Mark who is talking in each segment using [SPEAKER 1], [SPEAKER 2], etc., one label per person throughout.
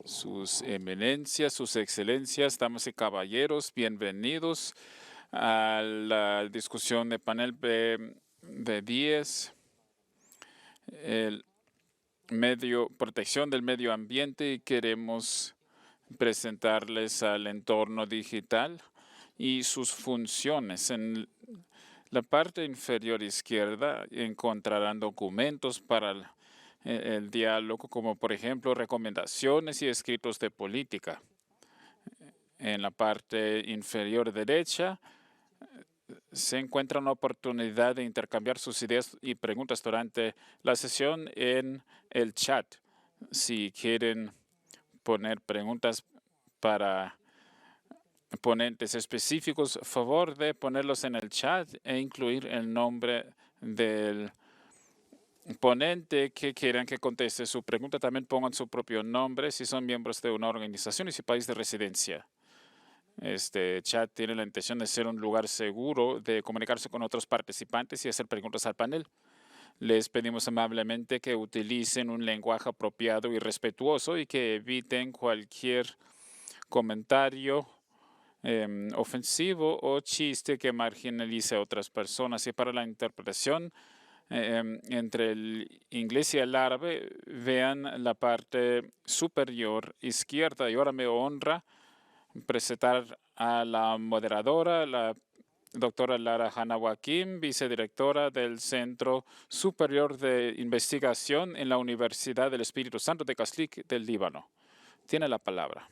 [SPEAKER 1] Sus eminencias, sus excelencias, damas y caballeros, bienvenidos a la discusión de panel de 10, el protección del medio ambiente, y queremos presentarles al entorno digital y sus funciones. En la parte inferior izquierda encontrarán documentos para el diálogo, como por ejemplo recomendaciones y escritos de política. En la parte inferior derecha se encuentra una oportunidad de intercambiar sus ideas y preguntas durante la sesión en el chat. Si quieren poner preguntas para ponentes específicos, favor de ponerlos en el chat e incluir el nombre del ponente que quieran que conteste su pregunta. También pongan su propio nombre si son miembros de una organización y su país de residencia. Este chat tiene la intención de ser un lugar seguro de comunicarse con otros participantes y hacer preguntas al panel. Les pedimos amablemente que utilicen un lenguaje apropiado y respetuoso y que eviten cualquier comentario ofensivo o chiste que marginalice a otras personas. Y para la interpretación entre el inglés y el árabe, vean la parte superior izquierda. Y ahora me honra presentar a la moderadora, la doctora Lara Hanna Joaquim, vicedirectora del Centro Superior de Investigación en la Universidad del Espíritu Santo de Caslic del Líbano. Tiene la palabra.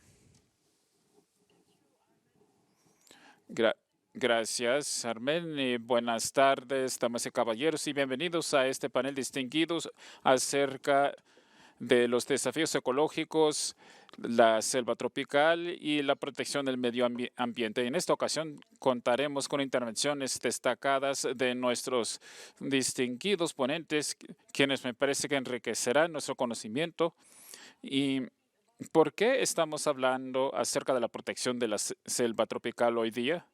[SPEAKER 1] Gracias, Armen, y buenas tardes, damas y caballeros, y bienvenidos a este panel distinguidos acerca de los desafíos ecológicos, la selva tropical y la protección del medio ambiente. En esta ocasión contaremos con intervenciones destacadas de nuestros distinguidos ponentes, quienes me parece que enriquecerán nuestro conocimiento. ¿Y por qué estamos hablando acerca de la protección de la selva tropical hoy día?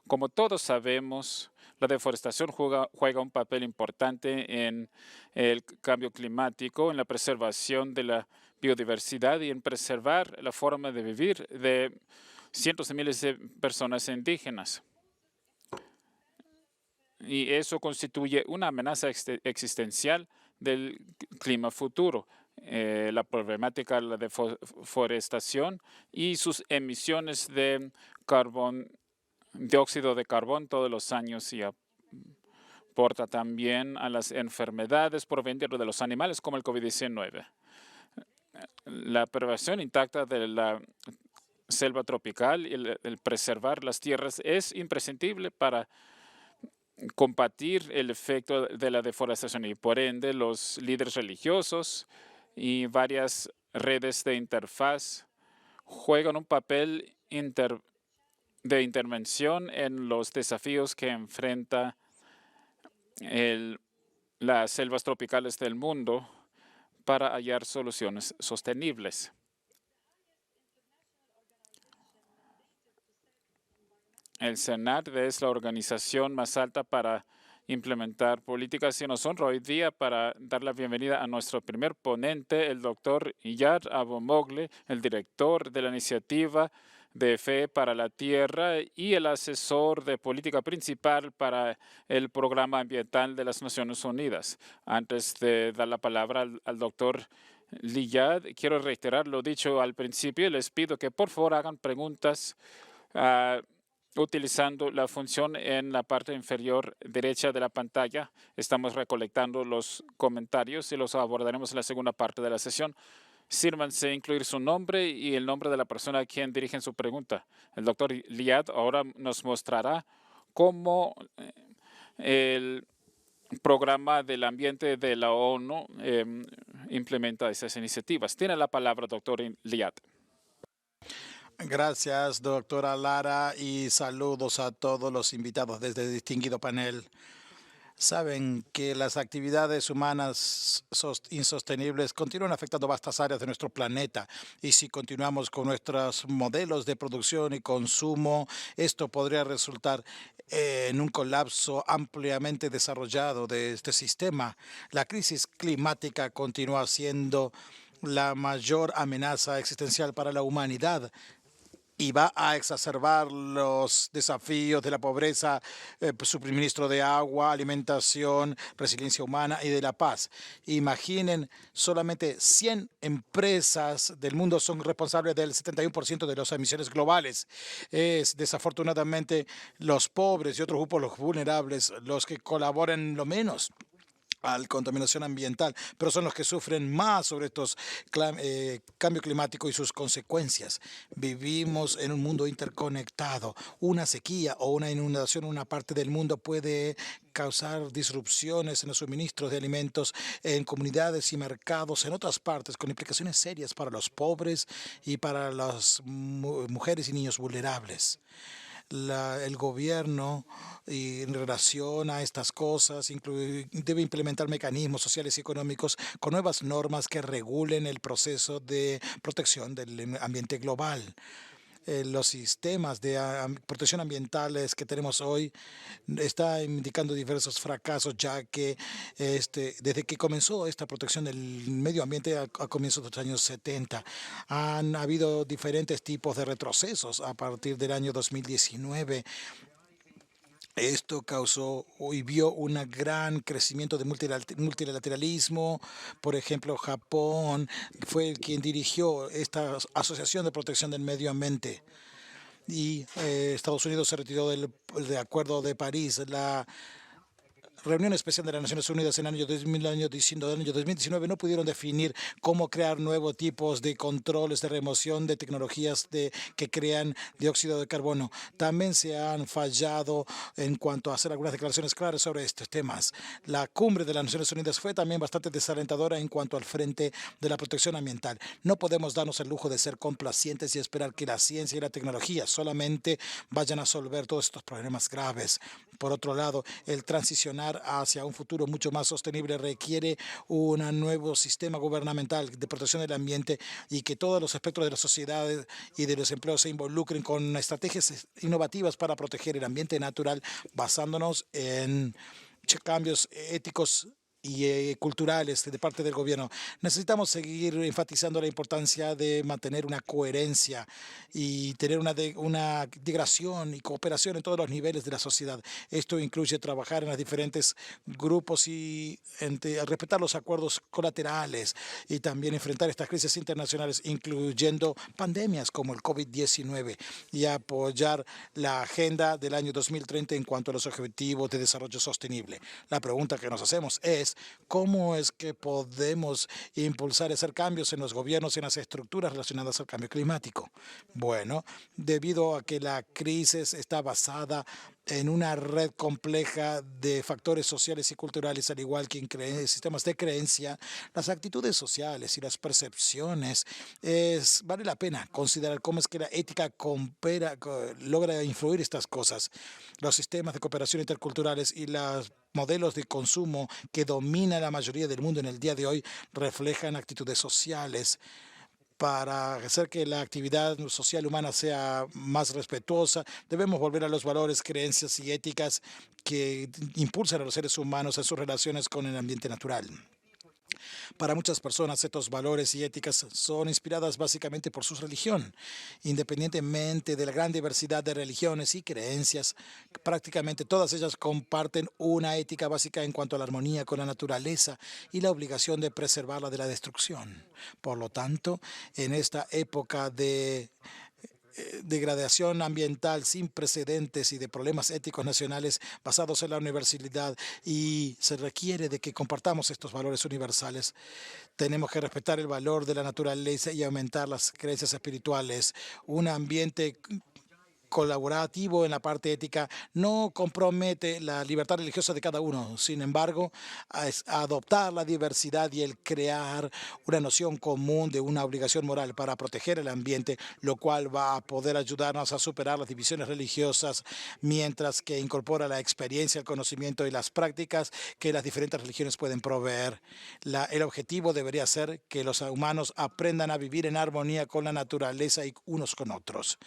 [SPEAKER 1] Como todos sabemos, la deforestación juega un papel importante en el cambio climático, en la preservación de la biodiversidad y en preservar la forma de vivir de cientos de miles de personas indígenas. Y eso constituye una amenaza existencial del clima futuro. La problemática de la deforestación y sus emisiones de dióxido de carbón todos los años y aporta también a las enfermedades provenientes de los animales como el COVID-19. La preservación intacta de la selva tropical y el preservar las tierras es imprescindible para combatir el efecto de la deforestación, y por ende los líderes religiosos y varias redes de interfaz juegan un papel de intervención en los desafíos que enfrenta las selvas tropicales del mundo para hallar soluciones sostenibles. El CENARD es la organización más alta para implementar políticas, y nos honra hoy día para dar la bienvenida a nuestro primer ponente, el doctor Iyad Abomogle, el director de la iniciativa de Fe para la Tierra y el asesor de política principal para el Programa Ambiental de las Naciones Unidas. Antes de dar la palabra al doctor Iyad, quiero reiterar lo dicho al principio y les pido que por favor hagan preguntas utilizando la función en la parte inferior derecha de la pantalla. Estamos recolectando los comentarios y los abordaremos en la segunda parte de la sesión. Sírvanse a incluir su nombre y el nombre de la persona a quien dirigen su pregunta. El doctor Iyad ahora nos mostrará cómo el programa del ambiente de la ONU implementa esas iniciativas. Tiene la palabra, doctor Iyad.
[SPEAKER 2] Gracias, doctora Lara, y saludos a todos los invitados de este distinguido panel. Saben que las actividades humanas insostenibles continúan afectando vastas áreas de nuestro planeta, y si continuamos con nuestros modelos de producción y consumo, esto podría resultar en un colapso ampliamente desarrollado de este sistema. La crisis climática continúa siendo la mayor amenaza existencial para la humanidad y va a exacerbar los desafíos de la pobreza, suministro de agua, alimentación, resiliencia humana y de la paz. Imaginen, solamente 100 empresas del mundo son responsables del 71% de las emisiones globales. Es desafortunadamente los pobres y otros grupos, los vulnerables, los que colaboran lo menos a la contaminación ambiental, pero son los que sufren más sobre estos cambio climático y sus consecuencias. Vivimos en un mundo interconectado. Una sequía o una inundación en una parte del mundo puede causar disrupciones en los suministros de alimentos en comunidades y mercados en otras partes, con implicaciones serias para los pobres y para las mujeres y niños vulnerables. El gobierno en relación a estas cosas debe implementar mecanismos sociales y económicos con nuevas normas que regulen el proceso de protección del ambiente global. Los sistemas de protección ambientales que tenemos hoy está indicando diversos fracasos, ya que desde que comenzó esta protección del medio ambiente a comienzos de los años 70, han habido diferentes tipos de retrocesos a partir del año 2019. Esto causó y vio un gran crecimiento de multilateralismo. Por ejemplo, Japón fue quien dirigió esta Asociación de Protección del Medio Ambiente y Estados Unidos se retiró del Acuerdo de París. La reunión especial de las Naciones Unidas en el año 2019 no pudieron definir cómo crear nuevos tipos de controles de remoción de tecnologías que crean dióxido de carbono. También se han fallado en cuanto a hacer algunas declaraciones claras sobre estos temas. La cumbre de las Naciones Unidas fue también bastante desalentadora en cuanto al frente de la protección ambiental. No podemos darnos el lujo de ser complacientes y esperar que la ciencia y la tecnología solamente vayan a resolver todos estos problemas graves. Por otro lado, el transicionar hacia un futuro mucho más sostenible requiere un nuevo sistema gubernamental de protección del ambiente y que todos los aspectos de la sociedad y de los empleos se involucren con estrategias innovativas para proteger el ambiente natural basándonos en cambios éticos y culturales de parte del gobierno. Necesitamos seguir enfatizando la importancia de mantener una coherencia y tener una integración y cooperación en todos los niveles de la sociedad. Esto incluye trabajar en los diferentes grupos y respetar los acuerdos colaterales y también enfrentar estas crisis internacionales, incluyendo pandemias como el COVID-19 y apoyar la agenda del año 2030 en cuanto a los objetivos de desarrollo sostenible. La pregunta que nos hacemos es ¿cómo es que podemos impulsar y hacer cambios en los gobiernos y en las estructuras relacionadas al cambio climático? Bueno, debido a que la crisis está basada en una red compleja de factores sociales y culturales, al igual que en sistemas de creencia, las actitudes sociales y las percepciones, vale la pena considerar cómo es que la ética logra influir estas cosas. Los sistemas de cooperación interculturales y los modelos de consumo que domina la mayoría del mundo en el día de hoy reflejan actitudes sociales para hacer que la actividad social humana sea más respetuosa. Debemos volver a los valores, creencias y éticas que impulsan a los seres humanos en sus relaciones con el ambiente natural. Para muchas personas, estos valores y éticas son inspiradas básicamente por su religión. Independientemente de la gran diversidad de religiones y creencias, prácticamente todas ellas comparten una ética básica en cuanto a la armonía con la naturaleza y la obligación de preservarla de la destrucción. Por lo tanto, en esta época de degradación ambiental sin precedentes y de problemas éticos nacionales basados en la universalidad y se requiere de que compartamos estos valores universales. Tenemos que respetar el valor de la naturaleza y aumentar las creencias espirituales. Un ambiente colaborativo en la parte ética no compromete la libertad religiosa de cada uno. Sin embargo, es adoptar la diversidad y el crear una noción común de una obligación moral para proteger el ambiente, lo cual va a poder ayudarnos a superar las divisiones religiosas, mientras que incorpora la experiencia, el conocimiento y las prácticas que las diferentes religiones pueden proveer. El objetivo debería ser que los humanos aprendan a vivir en armonía con la naturaleza y unos con otros.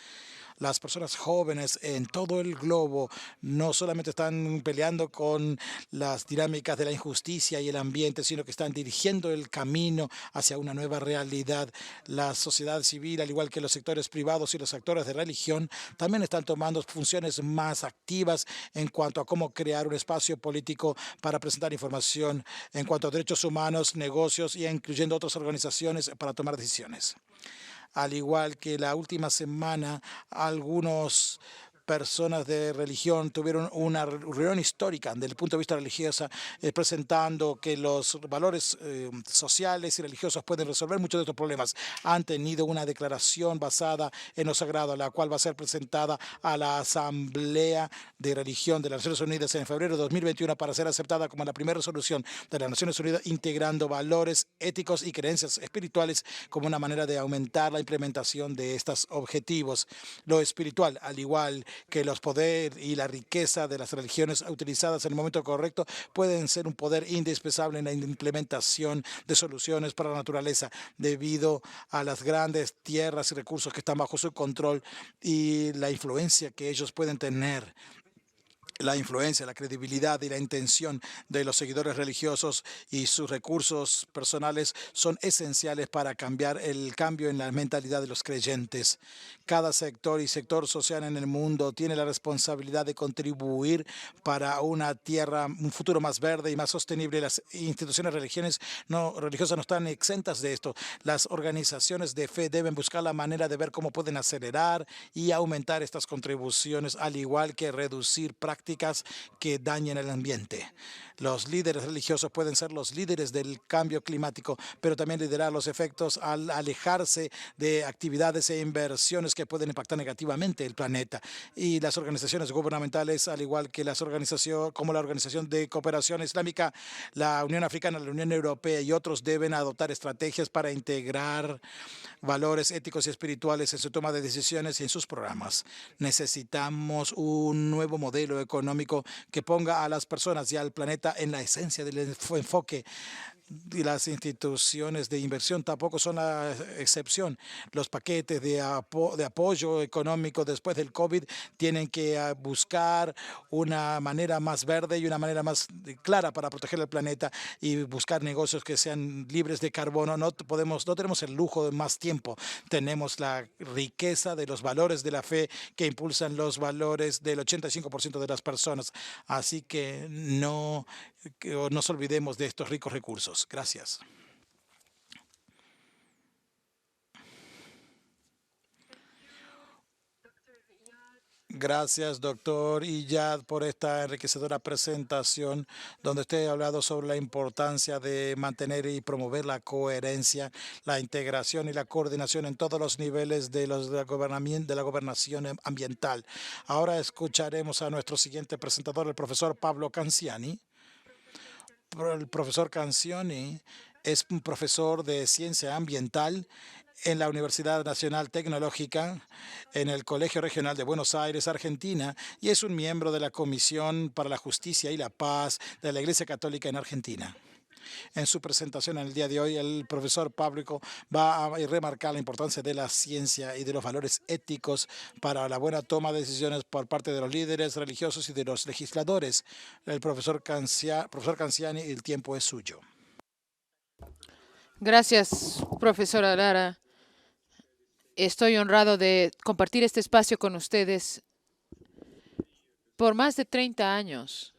[SPEAKER 2] Las personas jóvenes en todo el globo no solamente están peleando con las dinámicas de la injusticia y el ambiente, sino que están dirigiendo el camino hacia una nueva realidad. La sociedad civil, al igual que los sectores privados y los actores de religión, también están tomando funciones más activas en cuanto a cómo crear un espacio político para presentar información en cuanto a derechos humanos, negocios y incluyendo otras organizaciones para tomar decisiones. Al igual que la última semana, algunos personas de religión tuvieron una reunión histórica desde el punto de vista religioso, presentando que los valores sociales y religiosos pueden resolver muchos de estos problemas. Han tenido una declaración basada en lo sagrado, la cual va a ser presentada a la Asamblea de Religión de las Naciones Unidas en febrero de 2021 para ser aceptada como la primera resolución de las Naciones Unidas, integrando valores éticos y creencias espirituales como una manera de aumentar la implementación de estos objetivos. Lo espiritual, al igual que los poderes y la riqueza de las religiones utilizadas en el momento correcto, pueden ser un poder indispensable en la implementación de soluciones para la naturaleza, debido a las grandes tierras y recursos que están bajo su control y la influencia que ellos pueden tener. La influencia, la credibilidad y la intención de los seguidores religiosos y sus recursos personales son esenciales para cambiar el cambio en la mentalidad de los creyentes. Cada sector y sector social en el mundo tiene la responsabilidad de contribuir para una tierra, un futuro más verde y más sostenible. Las instituciones religiosas no están exentas de esto. Las organizaciones de fe deben buscar la manera de ver cómo pueden acelerar y aumentar estas contribuciones, al igual que reducir prácticas que dañen el ambiente. Los líderes religiosos pueden ser los líderes del cambio climático, pero también liderar los efectos al alejarse de actividades e inversiones que pueden impactar negativamente el planeta. Y las organizaciones gubernamentales, al igual que las organizaciones como la Organización de Cooperación Islámica, la Unión Africana, la Unión Europea y otros, deben adoptar estrategias para integrar valores éticos y espirituales en su toma de decisiones y en sus programas. Necesitamos un nuevo modelo económico que ponga a las personas y al planeta en la esencia del enfoque. Y las instituciones de inversión tampoco son la excepción. Los paquetes de apoyo económico después del COVID tienen que buscar una manera más verde y una manera más clara para proteger el planeta y buscar negocios que sean libres de carbono. No tenemos el lujo de más tiempo. Tenemos la riqueza de los valores de la fe que impulsan los valores del 85% de las personas. Así que no nos olvidemos de estos ricos recursos. Gracias. Gracias, doctor Iyad, por esta enriquecedora presentación donde usted ha hablado sobre la importancia de mantener y promover la coherencia, la integración y la coordinación en todos los niveles de la gobernación ambiental. Ahora escucharemos a nuestro siguiente presentador, el profesor Pablo Canciani. El profesor Canciani es un profesor de ciencia ambiental en la Universidad Nacional Tecnológica, en el Colegio Regional de Buenos Aires, Argentina, y es un miembro de la Comisión para la Justicia y la Paz de la Iglesia Católica en Argentina. En su presentación en el día de hoy, el profesor Pablo va a remarcar la importancia de la ciencia y de los valores éticos para la buena toma de decisiones por parte de los líderes religiosos y de los legisladores. El profesor Canciani, el tiempo es suyo.
[SPEAKER 3] Gracias, profesora Lara. Estoy honrado de compartir este espacio con ustedes. Por más de 30 años,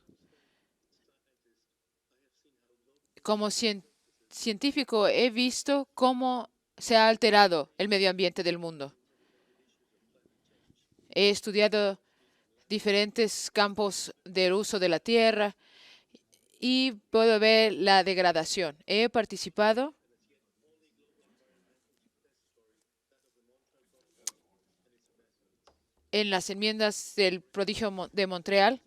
[SPEAKER 3] como científico, he visto cómo se ha alterado el medio ambiente del mundo. He estudiado diferentes campos del uso de la tierra y puedo ver la degradación. He participado en las enmiendas del Prodigio de Montreal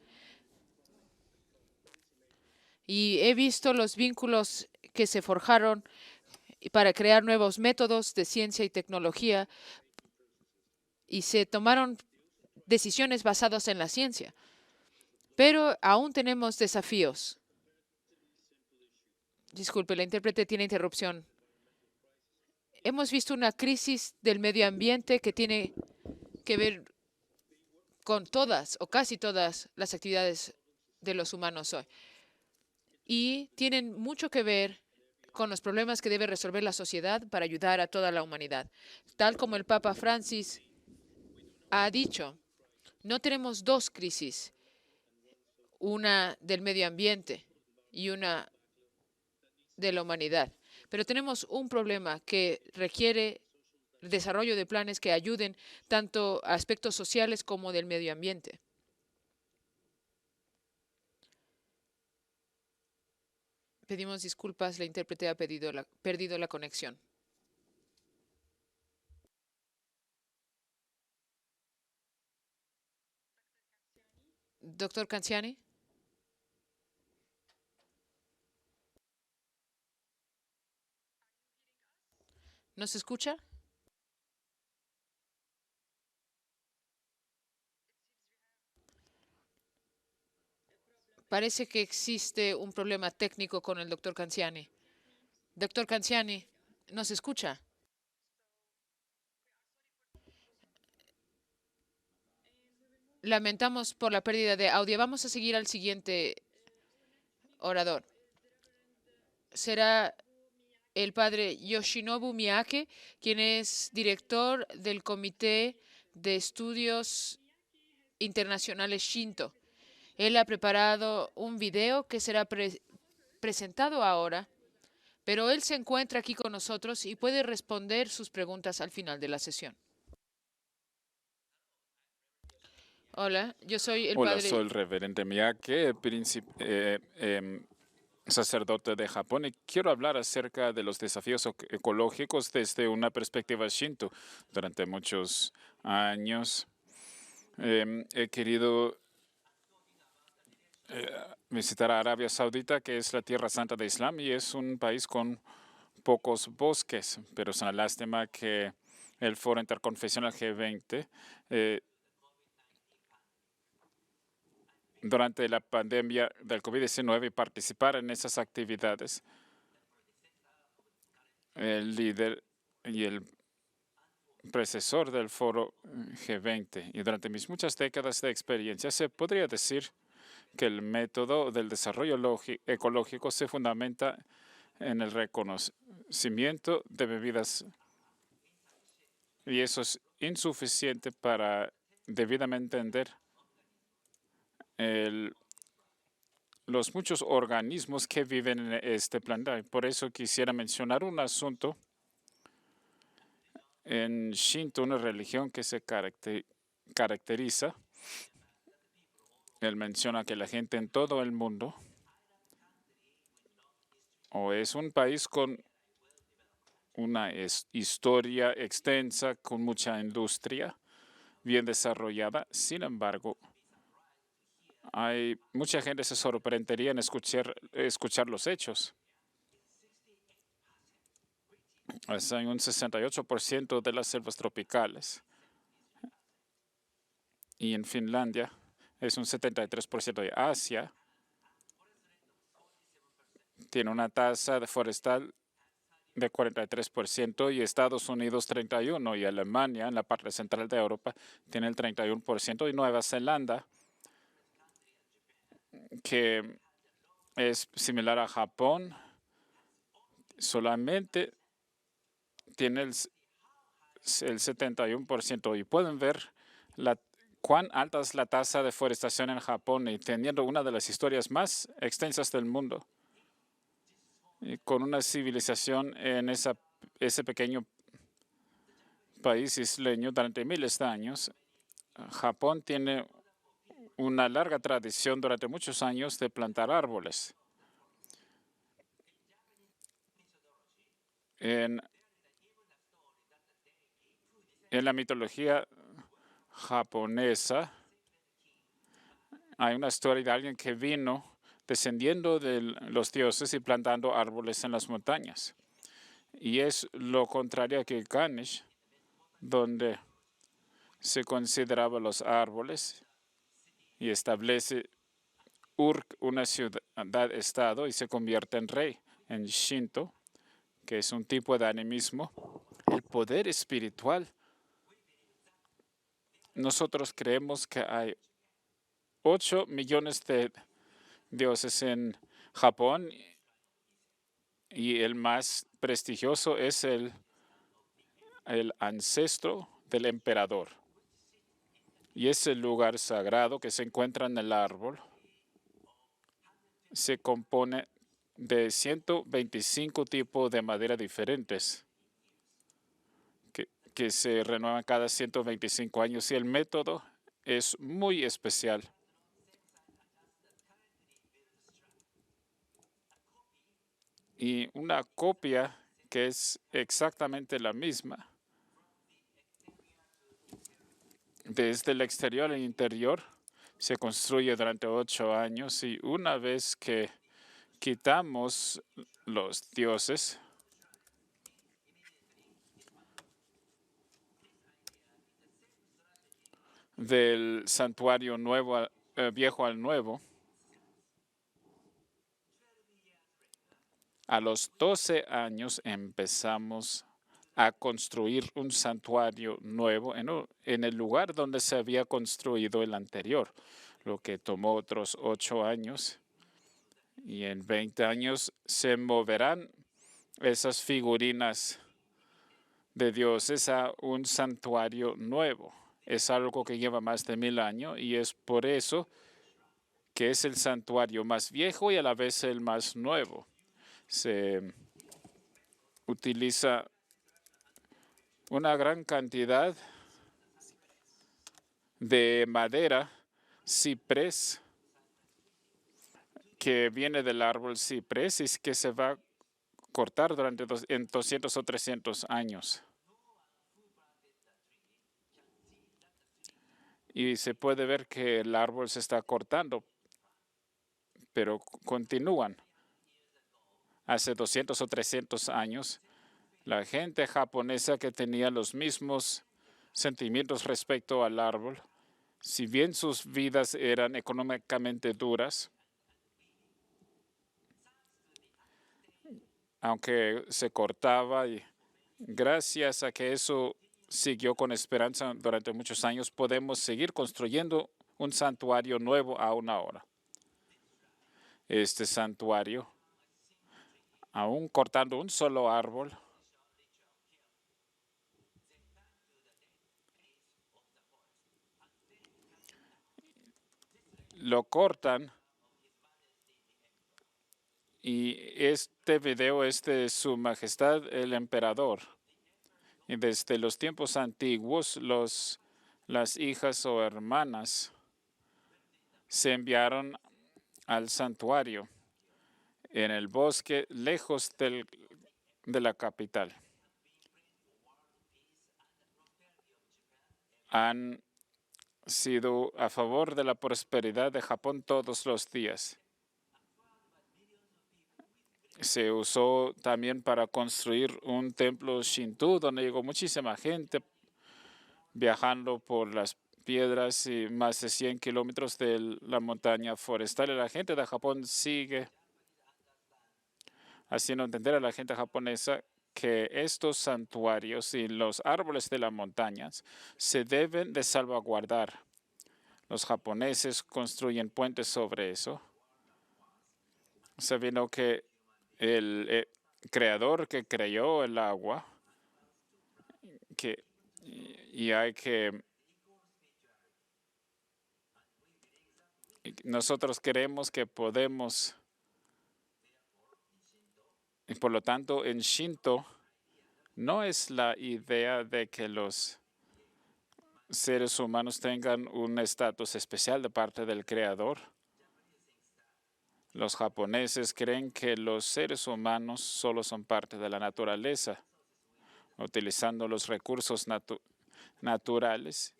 [SPEAKER 3] y he visto los vínculos que se forjaron para crear nuevos métodos de ciencia y tecnología y se tomaron decisiones basadas en la ciencia. Pero aún tenemos desafíos. Disculpe, la intérprete tiene interrupción. Hemos visto una crisis del medio ambiente que tiene que ver con todas o casi todas las actividades de los humanos hoy. Y tienen mucho que ver con los problemas que debe resolver la sociedad para ayudar a toda la humanidad. Tal como el Papa Francis ha dicho, no tenemos dos crisis, una del medio ambiente y una de la humanidad, pero tenemos un problema que requiere el desarrollo de planes que ayuden tanto a aspectos sociales como del medio ambiente. Pedimos disculpas, la intérprete ha perdido la conexión. Doctor Canciani. ¿Nos escucha? Parece que existe un problema técnico con el doctor Canciani. Doctor Canciani, ¿nos escucha? Lamentamos por la pérdida de audio. Vamos a seguir al siguiente orador. Será el padre Yoshinobu Miyake, quien es director del Comité de Estudios Internacionales Shinto. Él ha preparado un video que será presentado ahora, pero él se encuentra aquí con nosotros y puede responder sus preguntas al final de la sesión. Hola, yo soy el
[SPEAKER 1] Hola,
[SPEAKER 3] padre.
[SPEAKER 1] soy el reverendo Miyake, sacerdote de Japón, y quiero hablar acerca de los desafíos ecológicos desde una perspectiva Shinto. Durante muchos años he querido visitar a Arabia Saudita, que es la tierra santa de Islam, y es un país con pocos bosques, pero es una lástima que el Foro Interconfesional G20 durante la pandemia del COVID-19 y participar en esas actividades. El líder y el predecesor del foro G20. Y durante mis muchas décadas de experiencia, se podría decir que el método del desarrollo ecológico se fundamenta en el reconocimiento de bebidas, y eso es insuficiente para debidamente entender los muchos organismos que viven en este planeta. Por eso quisiera mencionar un asunto. En Shinto, una religión que se caracteriza, él menciona que la gente en todo el mundo, o es un país con una historia extensa, con mucha industria bien desarrollada. Sin embargo, hay mucha gente se sorprendería en escuchar los hechos. Hay un 68% de las selvas tropicales, y en Finlandia es un 73%. De Asia tiene una tasa de forestal de 43%, y Estados Unidos 31%, y Alemania en la parte central de Europa tiene el 31%, y Nueva Zelanda, que es similar a Japón, solamente tiene el 71%. Y pueden ver cuán alta es la tasa de forestación en Japón, y teniendo una de las historias más extensas del mundo, y con una civilización en ese pequeño país isleño durante miles de años. Japón tiene una larga tradición durante muchos años de plantar árboles. En la mitología japonesa hay una historia de alguien que vino descendiendo de los dioses y plantando árboles en las montañas. Y es lo contrario a que Ganesh, donde se consideraba los árboles y establece una ciudad-estado y se convierte en rey. En Shinto, que es un tipo de animismo, el poder espiritual nosotros creemos que hay 8 millones de dioses en Japón y el más prestigioso es el ancestro del emperador. Y ese lugar sagrado que se encuentra en el árbol se compone de 125 tipos de madera diferentes que se renuevan cada 125 años y el método es muy especial. Y una copia que es exactamente la misma desde el exterior al interior se construye durante 8 años y una vez que quitamos los dioses, del santuario nuevo, viejo al nuevo, a los 12 años empezamos a construir un santuario nuevo en el lugar donde se había construido el anterior, lo que tomó otros 8 años. Y en 20 años se moverán esas figurinas de dioses a un santuario nuevo. Es algo que lleva más de 1000 años y es por eso que es el santuario más viejo y a la vez el más nuevo. Se utiliza una gran cantidad de madera ciprés que viene del árbol ciprés y que se va a cortar durante 200 o 300 años. Y se puede ver que el árbol se está cortando, pero continúan. Hace 200 o 300 años, la gente japonesa que tenía los mismos sentimientos respecto al árbol, si bien sus vidas eran económicamente duras, aunque se cortaba y gracias a que eso siguió con esperanza durante muchos años, podemos seguir construyendo un santuario nuevo aún ahora. Este santuario, aún cortando un solo árbol, lo cortan y este video es de Su Majestad el Emperador. Y desde los tiempos antiguos, las hijas o hermanas se enviaron al santuario en el bosque lejos de la capital. Han sido a favor de la prosperidad de Japón todos los días. Se usó también para construir un templo Shinto donde llegó muchísima gente viajando por las piedras y más de 100 kilómetros de la montaña forestal. Y la gente de Japón sigue haciendo entender a la gente japonesa que estos santuarios y los árboles de las montañas se deben de salvaguardar. Los japoneses construyen puentes sobre eso, sabiendo que el creador que creó el agua, y hay que nosotros creemos que podemos, y por lo tanto en Shinto no es la idea de que los seres humanos tengan un estatus especial de parte del creador. Los japoneses creen que los seres humanos solo son parte de la naturaleza, utilizando los recursos naturales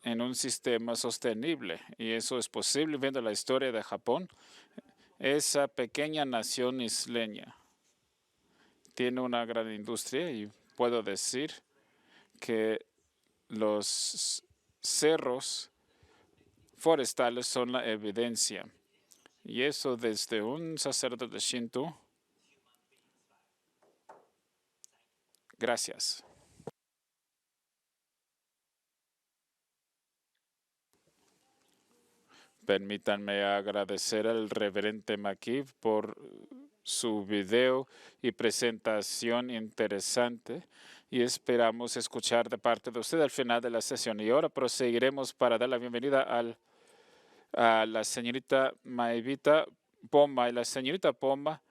[SPEAKER 1] en un sistema sostenible. Y eso es posible viendo la historia de Japón. Esa pequeña nación isleña tiene una gran industria y puedo decir que los cerros forestales son la evidencia. Y eso desde un sacerdote Shinto. Gracias. Permítanme agradecer al reverente McKee por su video y presentación interesante y esperamos escuchar de parte de usted al final de la sesión. Y ahora proseguiremos para dar la bienvenida a la señorita Maevita Pomba. Y la señorita Pomba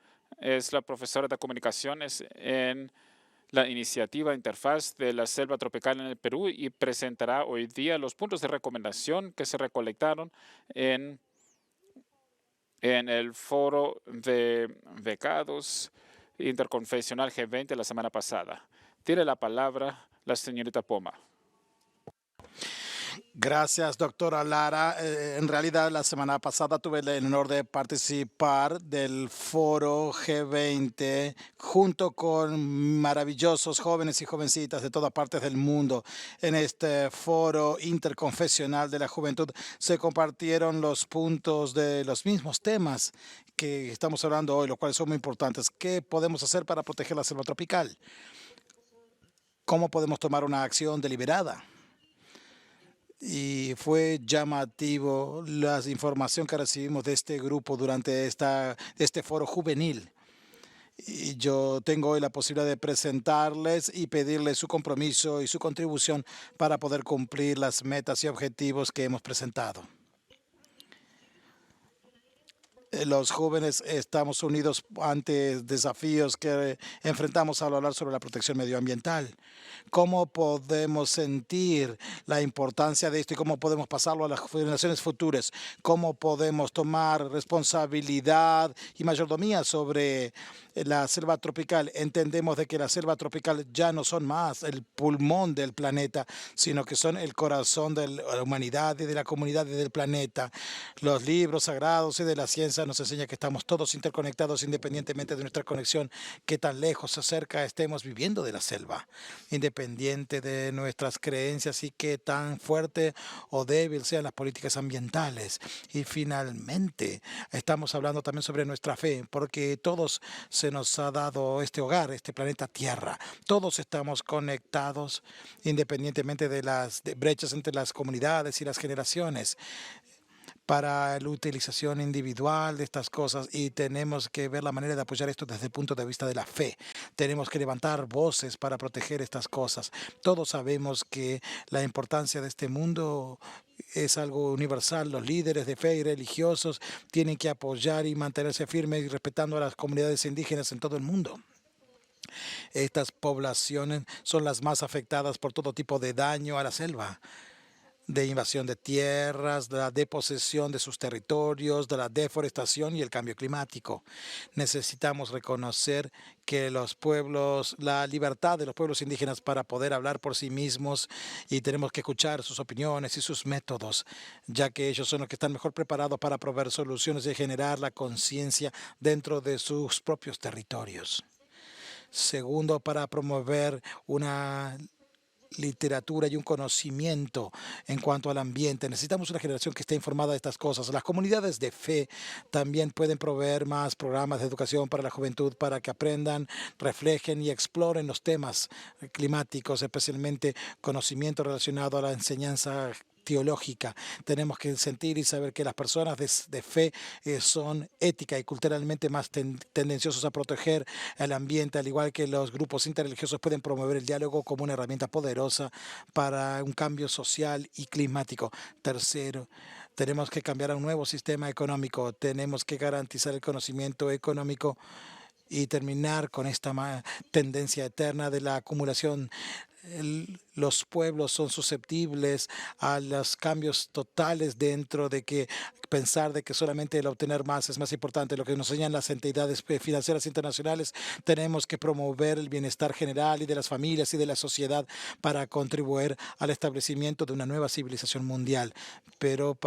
[SPEAKER 1] es la profesora de comunicaciones en la iniciativa Interfaz de la Selva Tropical en el Perú y presentará hoy día los puntos de recomendación que se recolectaron en el foro de becados interconfesional G20 la semana pasada. Tiene la palabra la señorita Poma.
[SPEAKER 2] Gracias, doctora Lara. En realidad, la semana pasada tuve el honor de participar del foro G20 junto con maravillosos jóvenes y jovencitas de todas partes del mundo. En este foro interconfesional de la juventud se compartieron los puntos de los mismos temas que estamos hablando hoy, los cuales son muy importantes. ¿Qué podemos hacer para proteger la selva tropical? ¿Cómo podemos tomar una acción deliberada? Y fue llamativo la información que recibimos de este grupo durante este foro juvenil. Y yo tengo hoy la posibilidad de presentarles y pedirles su compromiso y su contribución para poder cumplir las metas y objetivos que hemos presentado. Los jóvenes estamos unidos ante desafíos que enfrentamos al hablar sobre la protección medioambiental. ¿Cómo podemos sentir la importancia de esto y cómo podemos pasarlo a las generaciones futuras? ¿Cómo podemos tomar responsabilidad y mayordomía sobre la selva tropical? Entendemos de que la selva tropical ya no son más el pulmón del planeta, sino que son el corazón de la humanidad y de la comunidad y del planeta. Los libros sagrados y de la ciencia nos enseña que estamos todos interconectados independientemente de nuestra conexión, qué tan lejos o cerca estemos viviendo de la selva, independiente de nuestras creencias y qué tan fuerte o débil sean las políticas ambientales. Y finalmente estamos hablando también sobre nuestra fe, porque todos se nos ha dado este hogar, este planeta Tierra. Todos estamos conectados independientemente de las brechas entre las comunidades y las generaciones, para la utilización individual de estas cosas, y tenemos que ver la manera de apoyar esto desde el punto de vista de la fe. Tenemos que levantar voces para proteger estas cosas. Todos sabemos que la importancia de este mundo es algo universal. Los líderes de fe y religiosos tienen que apoyar y mantenerse firmes y respetando a las comunidades indígenas en todo el mundo. Estas poblaciones son las más afectadas por todo tipo de daño a la selva, de invasión de tierras, de la deposesión de sus territorios, de la deforestación y el cambio climático. Necesitamos reconocer que los pueblos, la libertad de los pueblos indígenas para poder hablar por sí mismos, y tenemos que escuchar sus opiniones y sus métodos, ya que ellos son los que están mejor preparados para proveer soluciones y generar la conciencia dentro de sus propios territorios. Segundo, para promover una literatura y un conocimiento en cuanto al ambiente. Necesitamos una generación que esté informada de estas cosas. Las comunidades de fe también pueden proveer más programas de educación para la juventud para que aprendan, reflejen y exploren los temas climáticos, especialmente conocimiento relacionado a la enseñanza teológica. Tenemos que sentir y saber que las personas de fe son ética y culturalmente más tendenciosos a proteger el ambiente, al igual que los grupos interreligiosos pueden promover el diálogo como una herramienta poderosa para un cambio social y climático. Tercero, tenemos que cambiar a un nuevo sistema económico. Tenemos que garantizar el conocimiento económico y terminar con esta tendencia eterna de la acumulación. Los pueblos son susceptibles a los cambios totales dentro de que pensar de que solamente el obtener más es más importante. Lo que nos enseñan las entidades financieras internacionales, tenemos que promover el bienestar general y de las familias y de la sociedad para contribuir al establecimiento de una nueva civilización mundial. Pero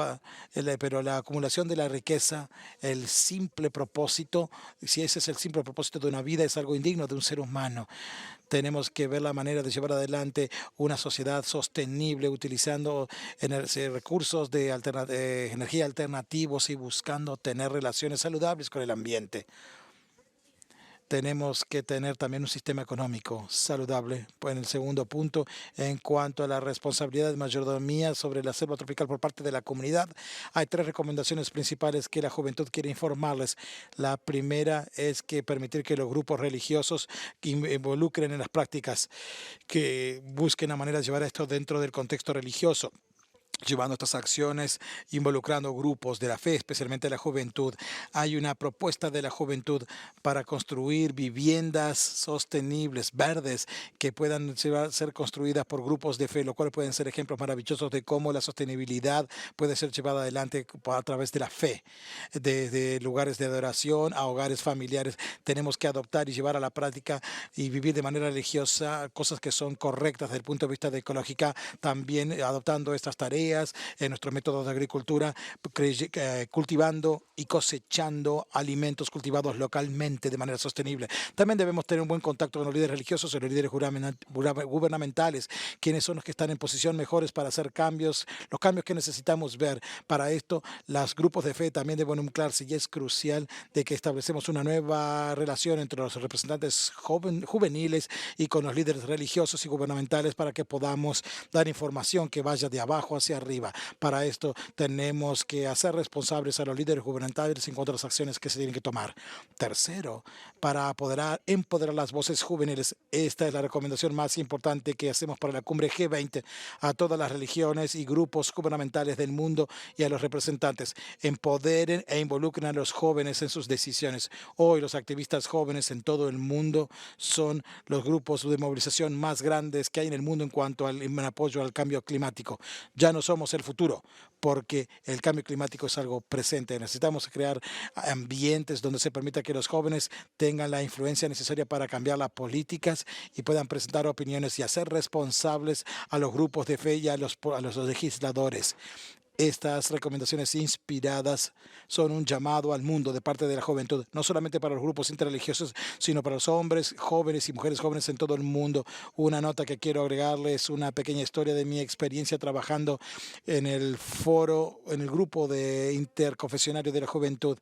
[SPEAKER 2] la acumulación de la riqueza, el simple propósito, si ese es el simple propósito de una vida, es algo indigno de un ser humano. Tenemos que ver la manera de llevar adelante una sociedad sostenible utilizando recursos de energía alternativos y buscando tener relaciones saludables con el ambiente. tenemos que tener también un sistema económico saludable. Pues en el segundo punto, en cuanto a la responsabilidad de mayordomía sobre la selva tropical por parte de la comunidad, hay 3 recomendaciones principales que la juventud quiere informarles. La primera es que permitir que los grupos religiosos involucren en las prácticas, que busquen la manera de llevar esto dentro del contexto religioso, llevando estas acciones, involucrando grupos de la fe, especialmente la juventud. Hay una propuesta de la juventud para construir viviendas sostenibles, verdes, que puedan ser construidas por grupos de fe, lo cual pueden ser ejemplos maravillosos de cómo la sostenibilidad puede ser llevada adelante a través de la fe. Desde lugares de adoración a hogares familiares, tenemos que adoptar y llevar a la práctica y vivir de manera religiosa cosas que son correctas desde el punto de vista de ecológica, también adoptando estas tareas en nuestros métodos de agricultura, cultivando y cosechando alimentos cultivados localmente de manera sostenible. También debemos tener un buen contacto con los líderes religiosos y los líderes gubernamentales, quienes son los que están en posición mejores para hacer cambios, los cambios que necesitamos ver. Para esto, los grupos de fe también deben involucrarse y es crucial de que establecemos una nueva relación entre los representantes juveniles y con los líderes religiosos y gubernamentales para que podamos dar información que vaya de abajo hacia arriba. Para esto tenemos que hacer responsables a los líderes gubernamentales en cuanto a las acciones que se tienen que tomar. Tercero, para empoderar las voces juveniles, esta es la recomendación más importante que hacemos para la cumbre G20 a todas las religiones y grupos gubernamentales del mundo y a los representantes. Empoderen e involucren a los jóvenes en sus decisiones. Hoy los activistas jóvenes en todo el mundo son los grupos de movilización más grandes que hay en el mundo en cuanto al apoyo al cambio climático. Ya no somos el futuro, porque el cambio climático es algo presente. Necesitamos crear ambientes donde se permita que los jóvenes tengan la influencia necesaria para cambiar las políticas y puedan presentar opiniones y hacer responsables a los grupos de fe y a los legisladores. Estas recomendaciones inspiradas son un llamado al mundo de parte de la juventud, no solamente para los grupos interreligiosos, sino para los hombres jóvenes y mujeres jóvenes en todo el mundo. Una nota que quiero agregarles, una pequeña historia de mi experiencia trabajando en el foro, en el grupo de interconfesionario de la juventud.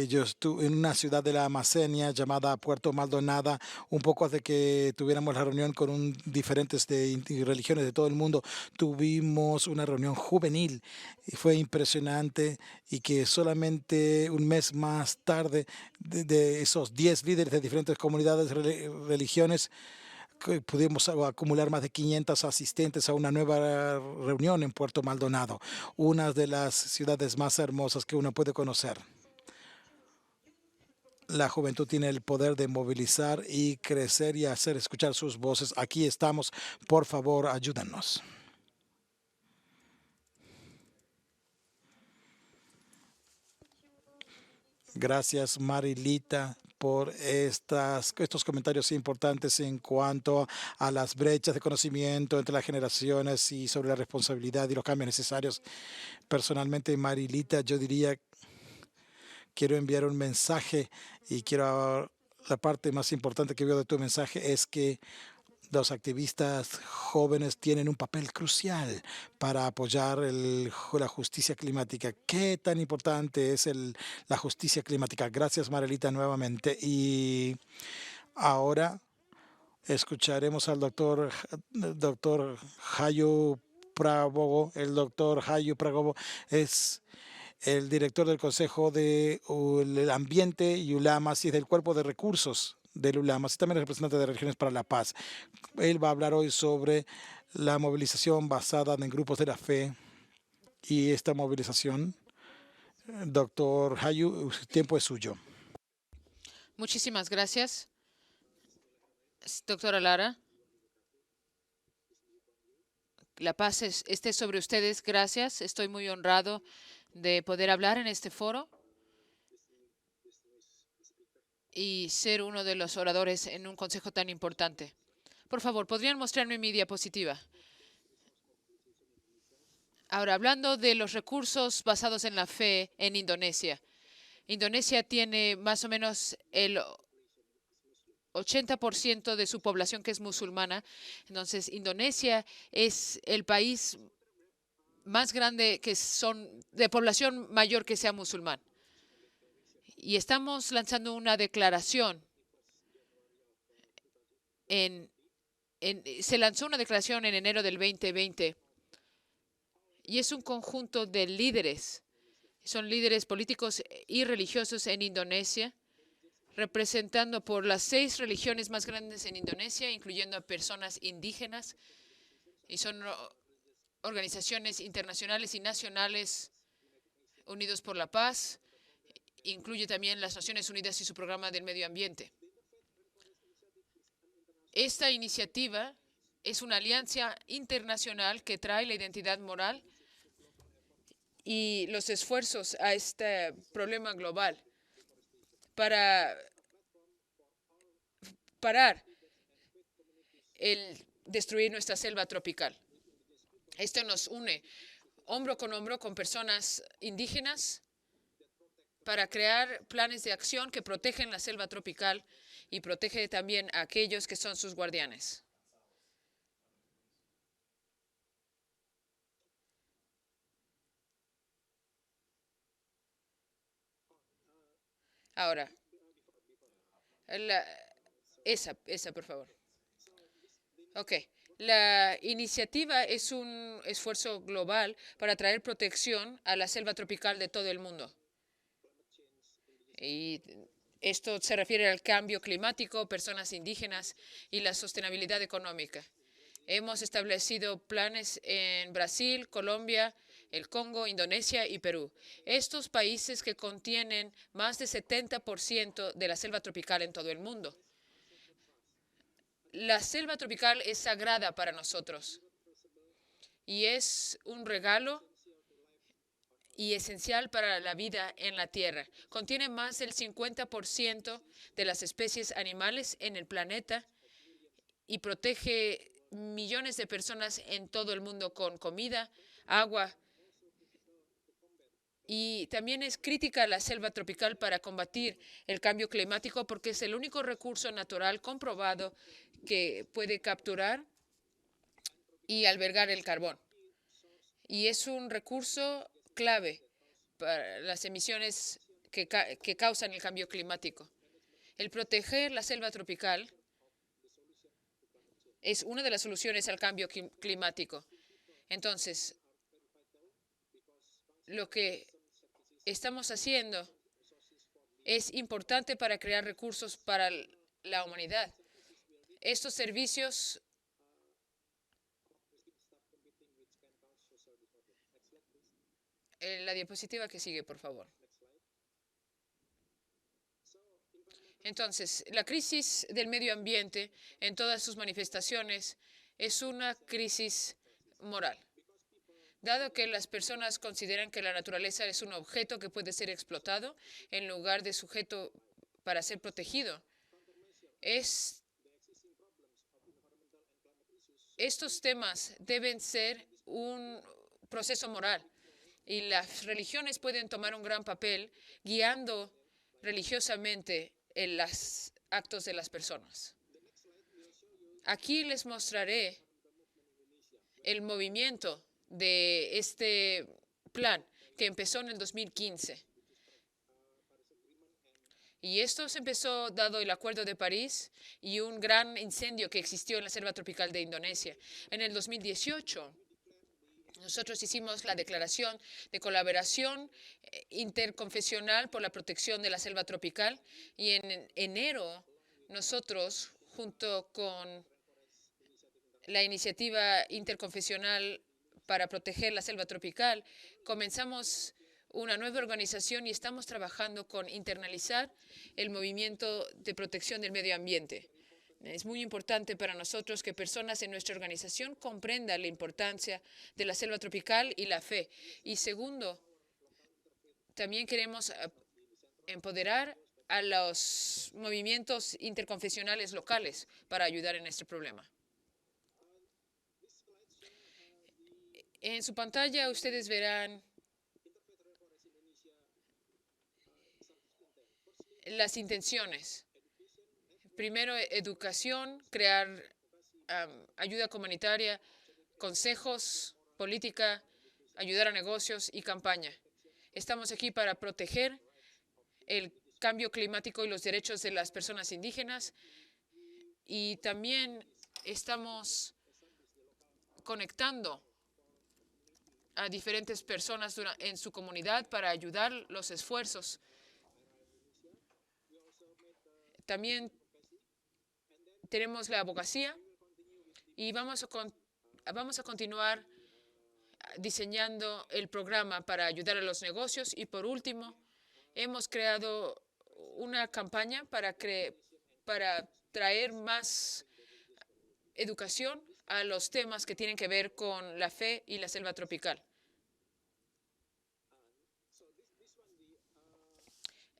[SPEAKER 2] Yo estuve en una ciudad de la Amazonia llamada Puerto Maldonado, un poco antes de que tuviéramos la reunión con diferentes religiones de todo el mundo. Tuvimos una reunión juvenil y fue impresionante, y que solamente un mes más tarde de esos 10 líderes de diferentes comunidades, religiones, que pudimos acumular más de 500 asistentes a una nueva reunión en Puerto Maldonado, una de las ciudades más hermosas que uno puede conocer. La juventud tiene el poder de movilizar y crecer y hacer escuchar sus voces. Aquí estamos. Por favor, ayúdanos. Gracias, Marilita, por estos comentarios importantes en cuanto a las brechas de conocimiento entre las generaciones y sobre la responsabilidad y los cambios necesarios. Personalmente, Marilita, yo diría, quiero enviar un mensaje, y la parte más importante que veo de tu mensaje es que los activistas jóvenes tienen un papel crucial para apoyar la justicia climática. ¿Qué tan importante es la justicia climática? Gracias, Marilita, nuevamente. Y ahora escucharemos al doctor Hayo Prabowo. El doctor Hayo Prabowo es el director del Consejo del Ambiente y Ulamas y del Cuerpo de Recursos del Ulamas, y también el representante de Regiones para la Paz. Él va a hablar hoy sobre la movilización basada en grupos de la fe y esta movilización. Doctor Hayu, el tiempo es suyo.
[SPEAKER 3] Muchísimas gracias, doctora Lara. La paz esté sobre ustedes. Gracias. Estoy muy honrado de poder hablar en este foro y ser uno de los oradores en un consejo tan importante. Por favor, ¿podrían mostrarme mi diapositiva? Ahora, hablando de los recursos basados en la fe en Indonesia. Indonesia tiene más o menos el 80% de su población que es musulmana. Entonces, Indonesia es el país más grande de población mayor que sea musulmán. Y estamos lanzando una declaración. Se lanzó una declaración en enero del 2020 y es un conjunto de líderes. Son líderes políticos y religiosos en Indonesia, representando por las 6 religiones más grandes en Indonesia, incluyendo a personas indígenas. Y son organizaciones internacionales y nacionales unidos por la paz. Incluye también las Naciones Unidas y su programa del medio ambiente. Esta iniciativa es una alianza internacional que trae la identidad moral y los esfuerzos a este problema global para parar el destruir nuestra selva tropical. Esto nos une hombro con personas indígenas para crear planes de acción que protegen la selva tropical y protege también a aquellos que son sus guardianes. Ahora, esa, por favor. Ok. La iniciativa es un esfuerzo global para traer protección a la selva tropical de todo el mundo. Y esto se refiere al cambio climático, personas indígenas y la sostenibilidad económica. Hemos establecido planes en Brasil, Colombia, el Congo, Indonesia y Perú. Estos países que contienen más del 70% de la selva tropical en todo el mundo. La selva tropical es sagrada para nosotros y es un regalo y esencial para la vida en la Tierra. Contiene más del 50% de las especies animales en el planeta y protege millones de personas en todo el mundo con comida, agua. Y también es crítica la selva tropical para combatir el cambio climático porque es el único recurso natural comprobado que puede capturar y albergar el carbón. Y es un recurso clave para las emisiones que causan el cambio climático. El proteger la selva tropical es una de las soluciones al cambio climático. Entonces, lo que estamos haciendo es importante para crear recursos para la humanidad. Estos servicios la diapositiva que sigue, por favor. Entonces, la crisis del medio ambiente en todas sus manifestaciones es una crisis moral. Dado que las personas consideran que la naturaleza es un objeto que puede ser explotado en lugar de sujeto para ser protegido, estos temas deben ser un proceso moral y las religiones pueden tomar un gran papel guiando religiosamente en los actos de las personas. Aquí les mostraré el movimiento de este plan que empezó en el 2015. Y esto se empezó dado el Acuerdo de París y un gran incendio que existió en la selva tropical de Indonesia. En el 2018, nosotros hicimos la declaración de colaboración interconfesional por la protección de la selva tropical y en enero nosotros, junto con la iniciativa interconfesional para proteger la selva tropical, comenzamos una nueva organización y estamos trabajando con internalizar el movimiento de protección del medio ambiente. Es muy importante para nosotros que personas en nuestra organización comprendan la importancia de la selva tropical y la fe. Y segundo, también queremos empoderar a los movimientos interconfesionales locales para ayudar en este problema. En su pantalla ustedes verán las intenciones. Primero, educación, crear ayuda comunitaria, consejos, política, ayudar a negocios y campaña. Estamos aquí para proteger el cambio climático y los derechos de las personas indígenas. Y también estamos conectando a diferentes personas en su comunidad para ayudar los esfuerzos. También tenemos la abogacía y vamos a continuar diseñando el programa para ayudar a los negocios. Y por último, hemos creado una campaña para traer más educación a los temas que tienen que ver con la fe y la selva tropical.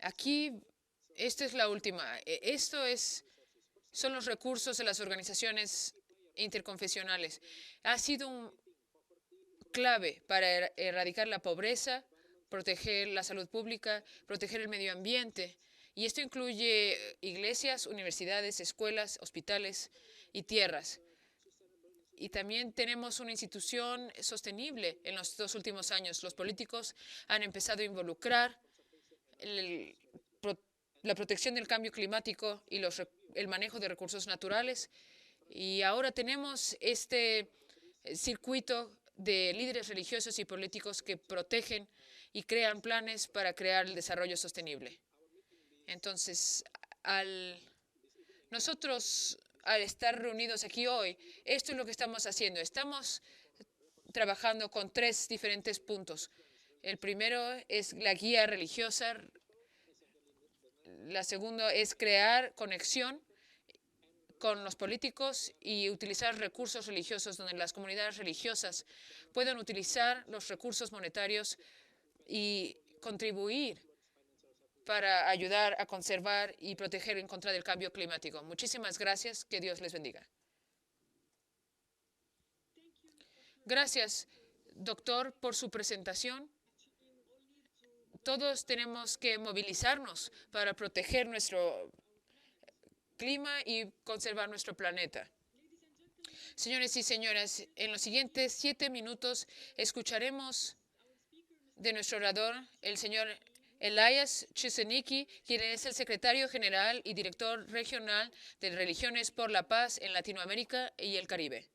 [SPEAKER 3] Aquí, esta es la última. Son los recursos de las organizaciones interconfesionales. Ha sido un clave para erradicar la pobreza, proteger la salud pública, proteger el medio ambiente. Y esto incluye iglesias, universidades, escuelas, hospitales y tierras. Y también tenemos una institución sostenible en los 2 últimos años. Los políticos han empezado a involucrar la protección del cambio climático y el manejo de recursos naturales. Y ahora tenemos este circuito de líderes religiosos y políticos que protegen y crean planes para crear el desarrollo sostenible. Entonces, nosotros, al estar reunidos aquí hoy, esto es lo que estamos haciendo. Estamos trabajando con 3 diferentes puntos. El primero es la guía religiosa. La segunda es crear conexión con los políticos y utilizar recursos religiosos donde las comunidades religiosas puedan utilizar los recursos monetarios y contribuir para ayudar a conservar y proteger en contra del cambio climático. Muchísimas gracias. Que Dios les bendiga. Gracias, doctor, por su presentación. Todos tenemos que movilizarnos para proteger nuestro clima y conservar nuestro planeta. Señores y señoras, en los siguientes 7 minutos escucharemos de nuestro orador, el señor Elias Chiseniki, quien es el secretario general y director regional de Religiones por la Paz en Latinoamérica y el Caribe.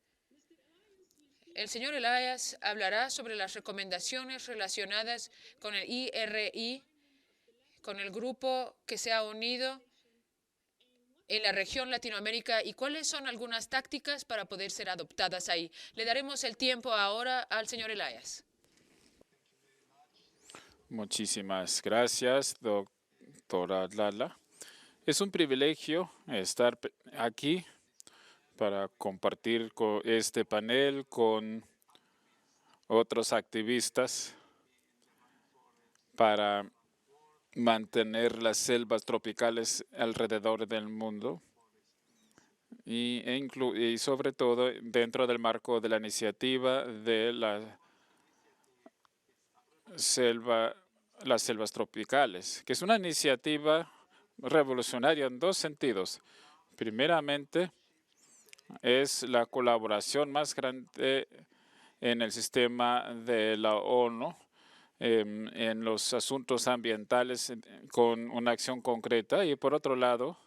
[SPEAKER 3] El señor Elias hablará sobre las recomendaciones relacionadas con el IRI, con el grupo que se ha unido en la región Latinoamérica y cuáles son algunas tácticas para poder ser adoptadas ahí. Le daremos el tiempo ahora al señor Elias.
[SPEAKER 1] Muchísimas gracias, doctora Lala. Es un privilegio estar aquí para compartir este panel con otros activistas para mantener las selvas tropicales alrededor del mundo y sobre todo dentro del marco de la iniciativa de las selvas tropicales, que es una iniciativa revolucionaria en 2 sentidos. Primeramente, es la colaboración más grande en el sistema de la ONU en los asuntos ambientales con una acción concreta y por otro lado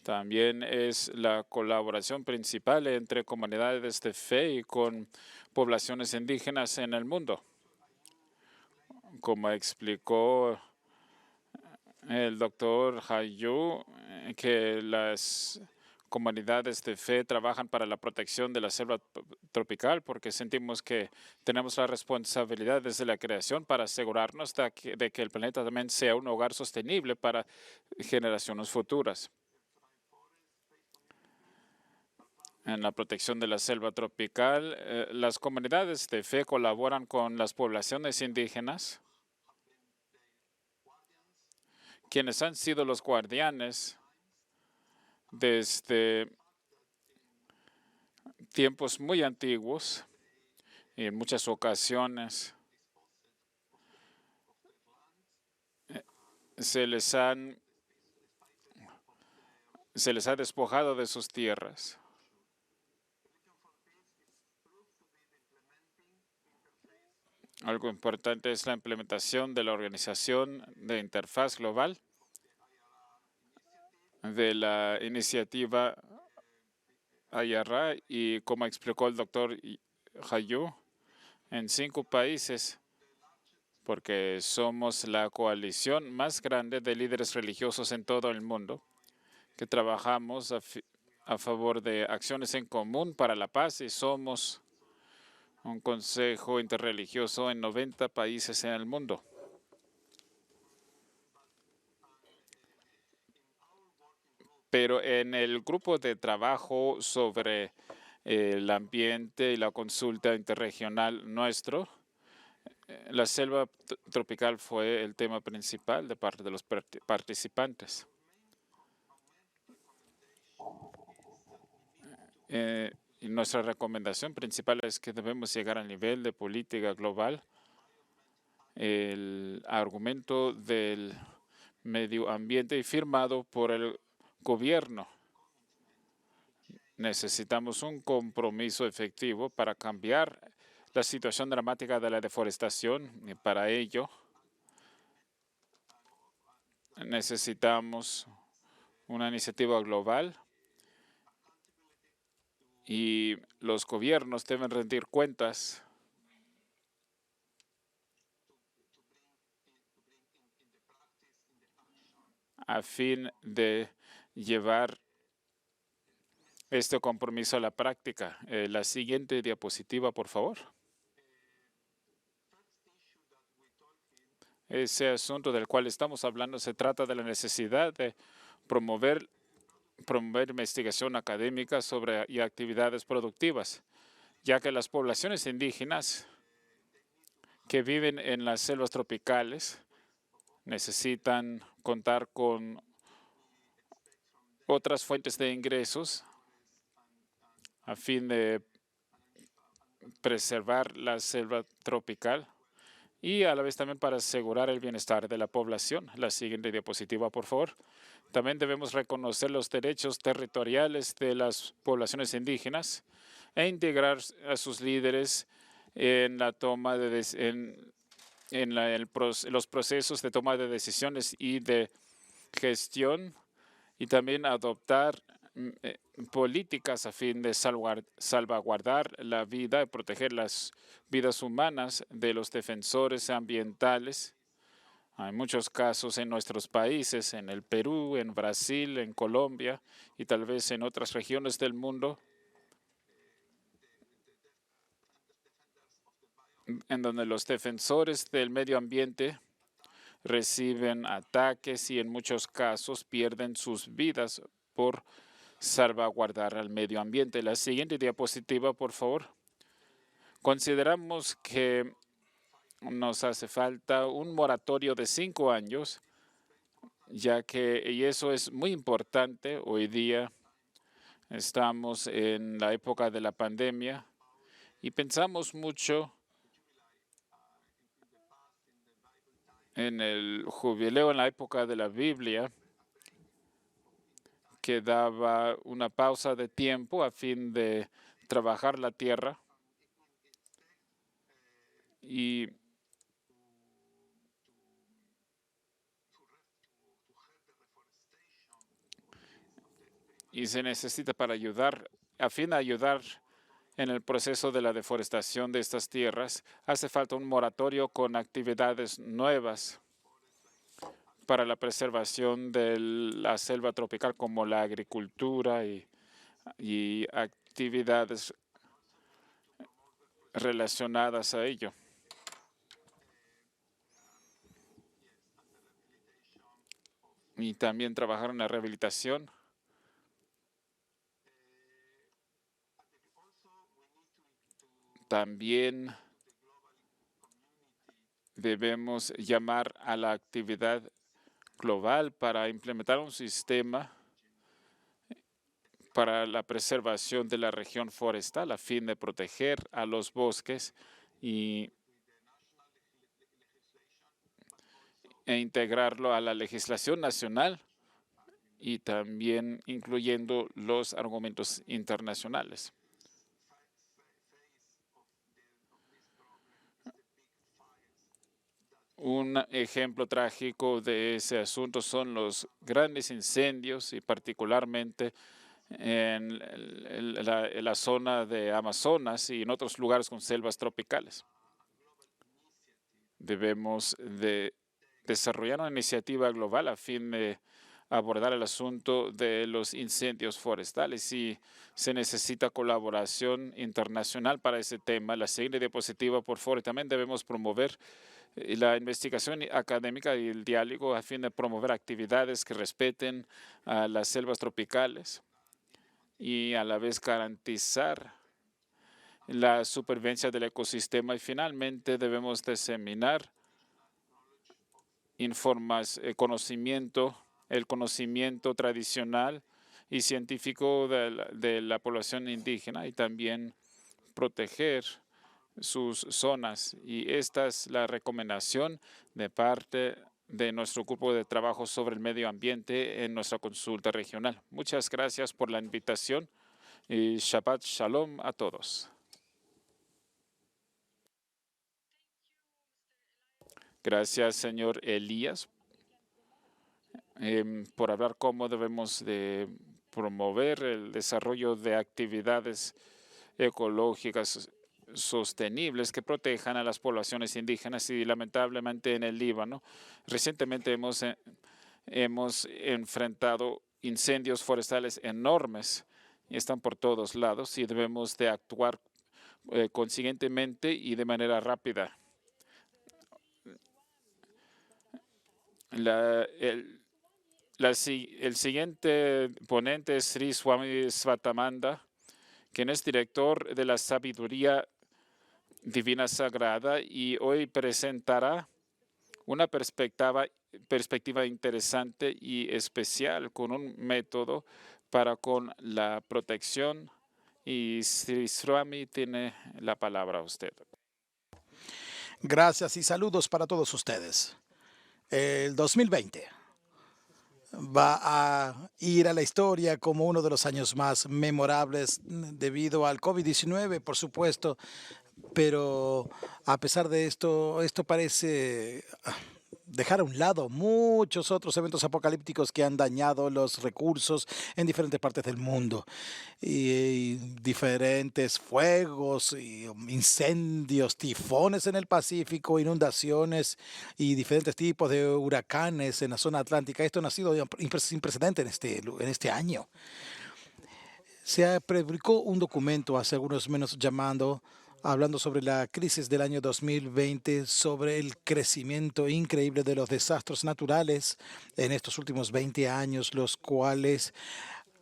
[SPEAKER 1] también es la colaboración principal entre comunidades de fe y con poblaciones indígenas en el mundo. Como explicó el doctor Hayu, que las comunidades de fe trabajan para la protección de la selva tropical porque sentimos que tenemos la responsabilidad desde la creación para asegurarnos de que el planeta también sea un hogar sostenible para generaciones futuras. En la protección de la selva tropical, las comunidades de fe colaboran con las poblaciones indígenas, quienes han sido los guardianes desde tiempos muy antiguos y en muchas ocasiones se les ha despojado de sus tierras. Algo importante es la implementación de la Organización de Interfaz Global de la iniciativa Ayarra y como explicó el doctor Hayu, en 5 países, porque somos la coalición más grande de líderes religiosos en todo el mundo, que trabajamos a favor de acciones en común para la paz y somos un consejo interreligioso en 90 países en el mundo. Pero en el grupo de trabajo sobre el ambiente y la consulta interregional nuestro, la selva tropical fue el tema principal de parte de los participantes. Y nuestra recomendación principal es que debemos llegar al nivel de política global. El argumento del medio ambiente y firmado por el gobierno. Necesitamos un compromiso efectivo para cambiar la situación dramática de la deforestación y para ello necesitamos una iniciativa global y los gobiernos deben rendir cuentas a fin de llevar este compromiso a la práctica. La siguiente diapositiva, por favor. Ese asunto del cual estamos hablando se trata de la necesidad de promover investigación académica y actividades productivas, ya que las poblaciones indígenas que viven en las selvas tropicales necesitan contar con otras fuentes de ingresos a fin de preservar la selva tropical y a la vez también para asegurar el bienestar de la población. La siguiente diapositiva, por favor. También debemos reconocer los derechos territoriales de las poblaciones indígenas e integrar a sus líderes en la toma de los procesos de toma de decisiones y de gestión, y también adoptar políticas a fin de salvaguardar la vida y proteger las vidas humanas de los defensores ambientales. Hay muchos casos en nuestros países, en el Perú, en Brasil, en Colombia y tal vez en otras regiones del mundo, en donde los defensores del medio ambiente reciben ataques y en muchos casos pierden sus vidas por salvaguardar al medio ambiente. La siguiente diapositiva, por favor. Consideramos que nos hace falta un moratorio de 5 años, ya que, y eso es muy importante, hoy día estamos en la época de la pandemia y pensamos mucho en el jubileo en la época de la Biblia, que daba una pausa de tiempo a fin de trabajar la tierra y se necesita para ayudar, a fin de ayudar en el proceso de la deforestación de estas tierras, hace falta un moratorio con actividades nuevas para la preservación de la selva tropical, como la agricultura y actividades relacionadas a ello. Y también trabajar en la rehabilitación. También debemos llamar a la actividad global para implementar un sistema para la preservación de la región forestal a fin de proteger a los bosques e integrarlo a la legislación nacional y también incluyendo los argumentos internacionales. Un ejemplo trágico de ese asunto son los grandes incendios y particularmente en la zona de Amazonas y en otros lugares con selvas tropicales. Debemos de desarrollar una iniciativa global a fin de abordar el asunto de los incendios forestales y se necesita colaboración internacional para ese tema. La siguiente diapositiva, por favor. También debemos promover la investigación académica y el diálogo a fin de promover actividades que respeten a las selvas tropicales y a la vez garantizar la supervivencia del ecosistema. Y finalmente debemos diseminar el conocimiento tradicional y científico de la población indígena y también proteger sus zonas. Y esta es la recomendación de parte de nuestro grupo de trabajo sobre el medio ambiente en nuestra consulta regional. Muchas gracias por la invitación y Shabbat Shalom a todos. Gracias, señor Elías, por hablar cómo debemos de promover el desarrollo de actividades ecológicas sostenibles que protejan a las poblaciones indígenas y lamentablemente en el Líbano recientemente hemos enfrentado incendios forestales enormes y están por todos lados y debemos de actuar consiguientemente y de manera rápida. El siguiente ponente es Sri Swami Svatamanda, quien es director de la Sabiduría Divina Sagrada y hoy presentará una perspectiva interesante y especial con un método para con la protección. Y Sri Swami tiene la palabra a usted.
[SPEAKER 2] Gracias y saludos para todos ustedes. El 2020 va a ir a la historia como uno de los años más memorables debido al COVID-19, por supuesto, pero a pesar de esto parece dejar a un lado muchos otros eventos apocalípticos que han dañado los recursos en diferentes partes del mundo. Y diferentes fuegos, y incendios, tifones en el Pacífico, inundaciones y diferentes tipos de huracanes en la zona atlántica. Esto no ha sido sin precedente en este año. Se publicó un documento hace algunos meses hablando sobre la crisis del año 2020, sobre el crecimiento increíble de los desastres naturales en estos últimos 20 años, los cuales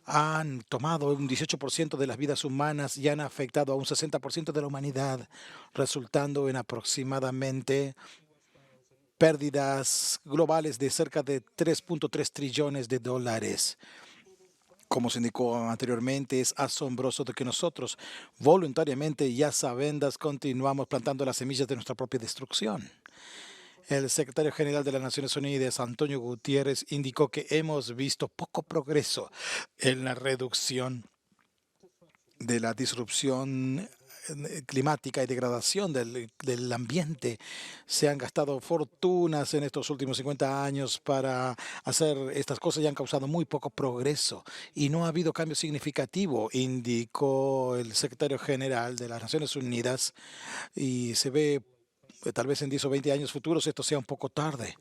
[SPEAKER 2] han tomado un 18% de las vidas humanas y han afectado a un 60% de la humanidad, resultando en aproximadamente pérdidas globales de cerca de 3.3 trillones de dólares. Como se indicó anteriormente, es asombroso de que nosotros voluntariamente y a sabiendas continuamos plantando las semillas de nuestra propia destrucción. El secretario general de las Naciones Unidas, Antonio Guterres, indicó que hemos visto poco progreso en la reducción de la disrupción climática y degradación del ambiente. Se han gastado fortunas en estos últimos 50 años para hacer estas cosas y han causado muy poco progreso. Y no ha habido cambio significativo, indicó el secretario general de las Naciones Unidas, y se ve tal vez en 10 o 20 años futuros esto sea un poco tarde.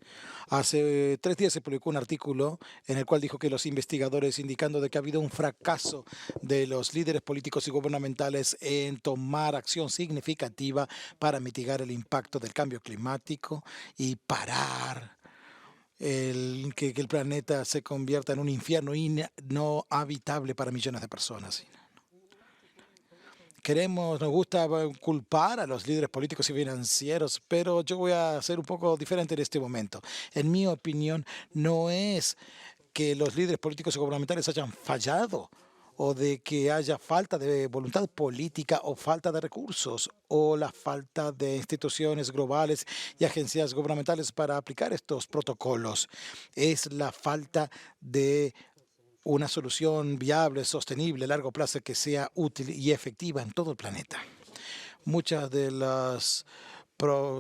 [SPEAKER 2] Hace 3 días se publicó un artículo en el cual dijo que los investigadores indicando de que ha habido un fracaso de los líderes políticos y gubernamentales en tomar acción significativa para mitigar el impacto del cambio climático y parar que el planeta se convierta en un infierno no habitable para millones de personas. Nos gusta culpar a los líderes políticos y financieros, pero yo voy a ser un poco diferente en este momento. En mi opinión, no es que los líderes políticos y gubernamentales hayan fallado o de que haya falta de voluntad política o falta de recursos o la falta de instituciones globales y agencias gubernamentales para aplicar estos protocolos. Es la falta de una solución viable, sostenible, a largo plazo que sea útil y efectiva en todo el planeta. Muchas de las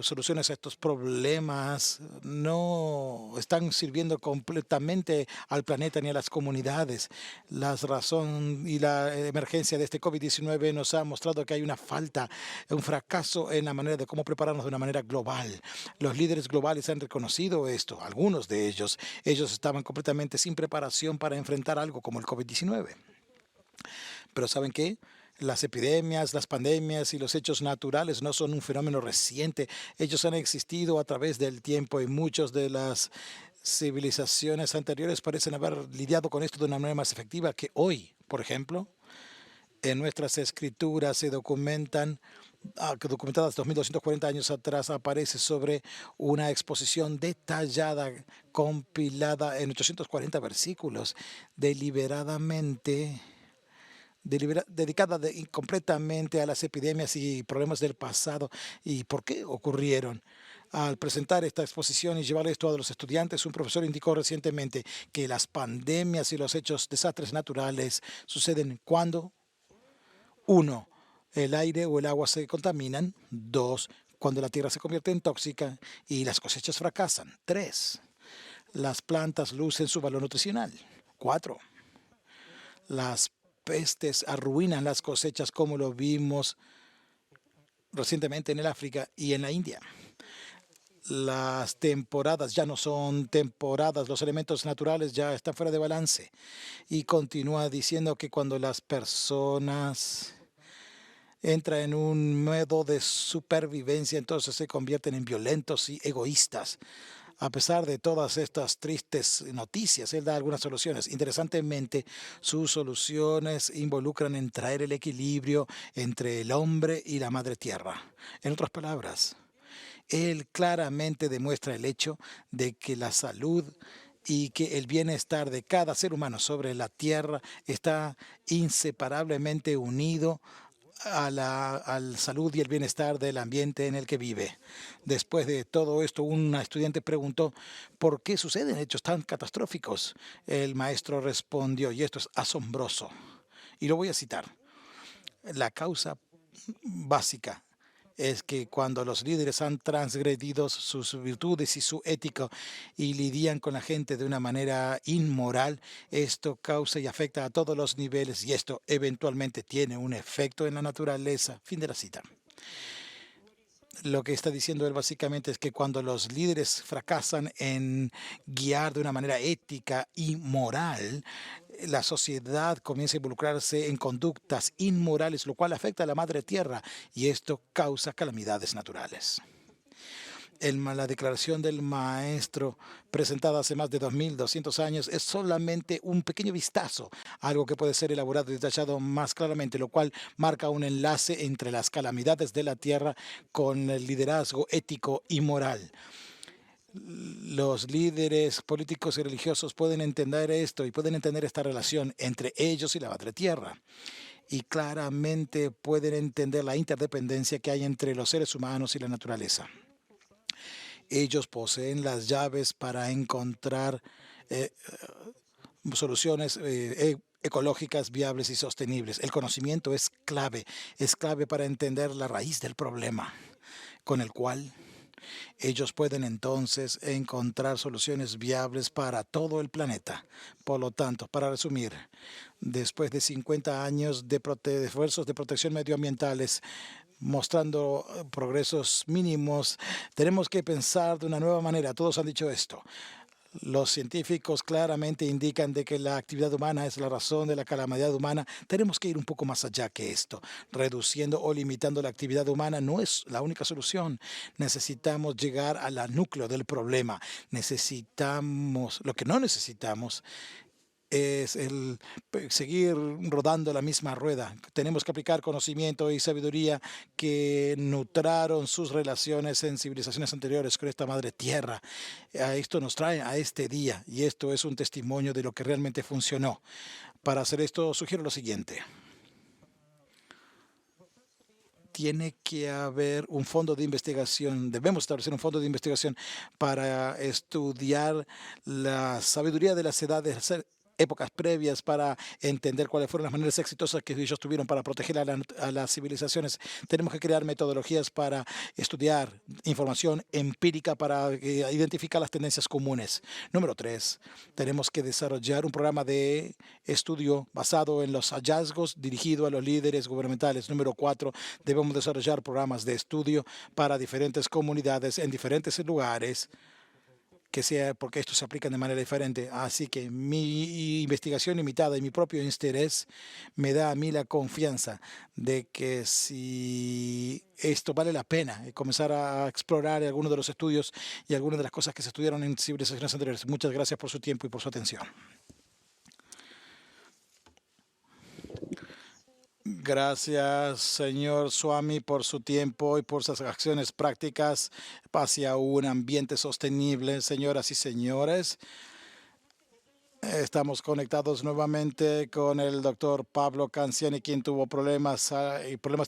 [SPEAKER 2] soluciones a estos problemas no están sirviendo completamente al planeta ni a las comunidades. La razón y la emergencia de este COVID-19 nos ha mostrado que hay una falta, un fracaso en la manera de cómo prepararnos de una manera global. Los líderes globales han reconocido esto, algunos de ellos. Ellos estaban completamente sin preparación para enfrentar algo como el COVID-19. Pero ¿saben qué? Las epidemias, las pandemias y los hechos naturales no son un fenómeno reciente. Ellos han existido a través del tiempo y muchas de las civilizaciones anteriores parecen haber lidiado con esto de una manera más efectiva que hoy. Por ejemplo, en nuestras escrituras se documentadas 2240 años atrás, aparece sobre una exposición detallada, compilada en 840 versículos, deliberadamente dedicada completamente a las epidemias y problemas del pasado y por qué ocurrieron. Al presentar esta exposición y llevar esto a los estudiantes, un profesor indicó recientemente que las pandemias y los desastres naturales suceden cuando, 1, el aire o el agua se contaminan; 2, cuando la tierra se convierte en tóxica y las cosechas fracasan; 3, las plantas lucen su valor nutricional; 4, las pestes arruinan las cosechas, como lo vimos recientemente en el África y en la India. Las temporadas ya no son temporadas, los elementos naturales ya están fuera de balance. Y continúa diciendo que cuando las personas entran en un modo de supervivencia, entonces se convierten en violentos y egoístas. A pesar de todas estas tristes noticias, él da algunas soluciones. Interesantemente, sus soluciones involucran en traer el equilibrio entre el hombre y la madre tierra. En otras palabras, él claramente demuestra el hecho de que la salud y que el bienestar de cada ser humano sobre la tierra está inseparablemente unido a la salud y el bienestar del ambiente en el que vive. Después de todo esto, una estudiante preguntó, ¿por qué suceden hechos tan catastróficos? El maestro respondió, y esto es asombroso, y lo voy a citar: la causa básica es que cuando los líderes han transgredido sus virtudes y su ética y lidian con la gente de una manera inmoral, esto causa y afecta a todos los niveles y esto eventualmente tiene un efecto en la naturaleza. Fin de la cita. Lo que está diciendo él básicamente es que cuando los líderes fracasan en guiar de una manera ética y moral, la sociedad comienza a involucrarse en conductas inmorales, lo cual afecta a la madre tierra y esto causa calamidades naturales. La declaración del maestro presentada hace más de 2200 años es solamente un pequeño vistazo, algo que puede ser elaborado y detallado más claramente, lo cual marca un enlace entre las calamidades de la tierra con el liderazgo ético y moral. Los líderes políticos y religiosos pueden entender esto y pueden entender esta relación entre ellos y la madre tierra. Y claramente pueden entender la interdependencia que hay entre los seres humanos y la naturaleza. Ellos poseen las llaves para encontrar soluciones ecológicas, viables y sostenibles. El conocimiento es clave para entender la raíz del problema, con el cual ellos pueden entonces encontrar soluciones viables para todo el planeta. Por lo tanto, para resumir, después de 50 años de esfuerzos de protección medioambientales, mostrando progresos mínimos, tenemos que pensar de una nueva manera. Todos han dicho esto. Los científicos claramente indican de que la actividad humana es la razón de la calamidad humana. Tenemos que ir un poco más allá que esto. Reduciendo o limitando la actividad humana no es la única solución. Necesitamos llegar al núcleo del problema. Lo que no necesitamos es seguir rodando la misma rueda. Tenemos que aplicar conocimiento y sabiduría que nutraron sus relaciones en civilizaciones anteriores con esta madre tierra. Esto nos trae a este día y esto es un testimonio de lo que realmente funcionó. Para hacer esto, sugiero lo siguiente. Tiene que haber un fondo de investigación, debemos establecer un fondo de investigación para estudiar la sabiduría de las edades épocas previas para entender cuáles fueron las maneras exitosas que ellos tuvieron para proteger a las civilizaciones. Tenemos que crear metodologías para estudiar información empírica para identificar las tendencias comunes. Número 3, tenemos que desarrollar un programa de estudio basado en los hallazgos dirigido a los líderes gubernamentales. Número 4, debemos desarrollar programas de estudio para diferentes comunidades en diferentes lugares, que sea porque estos se aplican de manera diferente. Así que mi investigación limitada y mi propio interés me da a mí la confianza de que si esto vale la pena comenzar a explorar algunos de los estudios y algunas de las cosas que se estudiaron en civilizaciones anteriores. Muchas gracias por su tiempo y por su atención. Gracias, señor Swami, por su tiempo y por sus acciones prácticas hacia un ambiente sostenible. Señoras y señores, estamos conectados nuevamente con el doctor Pablo Canciani, quien tuvo problemas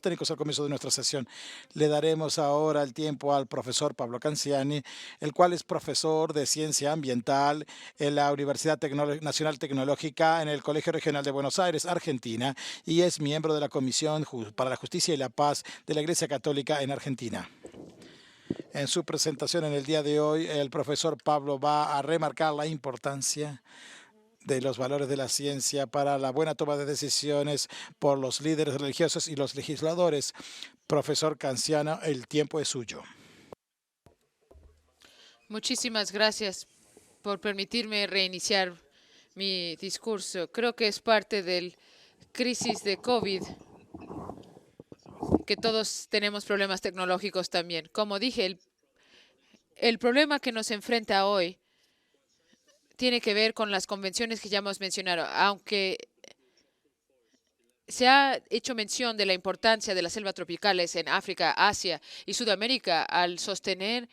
[SPEAKER 2] técnicos al comienzo de nuestra sesión. Le daremos ahora el tiempo al profesor Pablo Canciani, el cual es profesor de Ciencia Ambiental en la Universidad Nacional Tecnológica en el Colegio Regional de Buenos Aires, Argentina, y es miembro de la Comisión para la Justicia y la Paz de la Iglesia Católica en Argentina. En su presentación en el día de hoy, el profesor Pablo va a remarcar la importancia de los valores de la ciencia para la buena toma de decisiones por los líderes religiosos y los legisladores. Profesor Canciano, el tiempo es suyo.
[SPEAKER 3] Muchísimas gracias por permitirme reiniciar mi discurso. Creo que es parte del crisis de COVID, que todos tenemos problemas tecnológicos también. Como dije, el problema que nos enfrenta hoy tiene que ver con las convenciones que ya hemos mencionado. Aunque se ha hecho mención de la importancia de las selvas tropicales en África, Asia y Sudamérica al sostener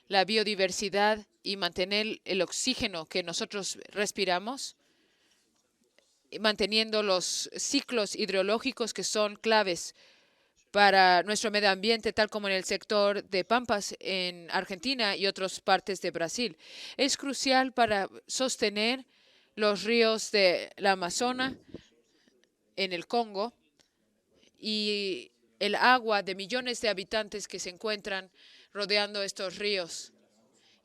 [SPEAKER 3] la biodiversidad y mantener el oxígeno que nosotros respiramos, manteniendo los ciclos hidrológicos que son claves para nuestro medio ambiente, tal como en el sector de Pampas en Argentina y otras partes de Brasil. Es crucial para sostener los ríos de la Amazonas en el Congo y el agua de millones de habitantes que se encuentran rodeando estos ríos.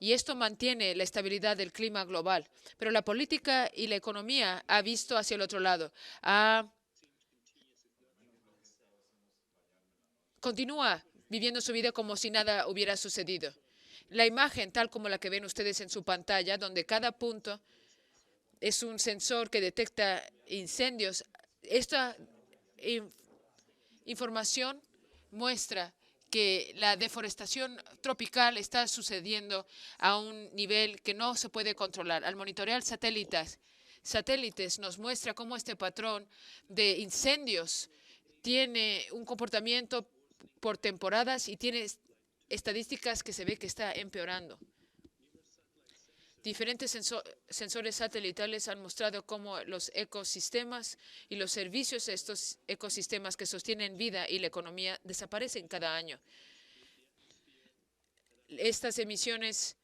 [SPEAKER 3] Y esto mantiene la estabilidad del clima global. Pero la política y la economía ha visto hacia el otro lado. Continúa viviendo su vida como si nada hubiera sucedido. La imagen, tal como la que ven ustedes en su pantalla, donde cada punto es un sensor que detecta incendios. Esta información muestra que la deforestación tropical está sucediendo a un nivel que no se puede controlar. Al monitorear satélites nos muestra cómo este patrón de incendios tiene un comportamiento por temporadas y tiene estadísticas que se ve que está empeorando. Diferentes sensores satelitales han mostrado cómo los ecosistemas y los servicios de estos ecosistemas que sostienen vida y la economía desaparecen cada año. Estas emisiones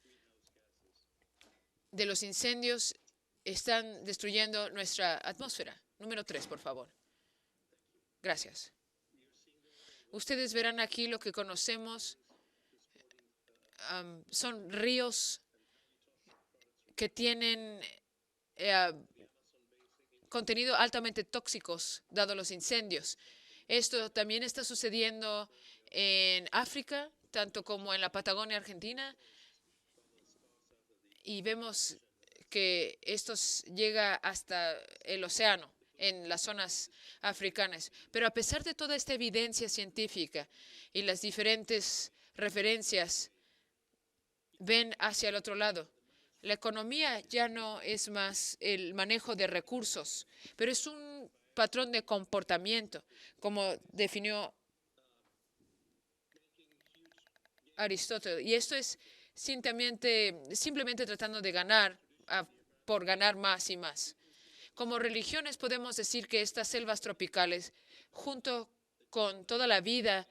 [SPEAKER 3] de los incendios están destruyendo nuestra atmósfera. Número 3, por favor. Gracias. Ustedes verán aquí lo que conocemos. Son ríos que tienen contenido altamente tóxicos, dado los incendios. Esto también está sucediendo en África, tanto como en la Patagonia Argentina. Y vemos que esto llega hasta el océano, en las zonas africanas. Pero a pesar de toda esta evidencia científica y las diferentes referencias, ven hacia el otro lado. La economía ya no es más el manejo de recursos, pero es un patrón de comportamiento, como definió Aristóteles. Y esto es simplemente tratando de ganar por ganar más y más. Como religiones podemos decir que estas selvas tropicales, junto con toda la vida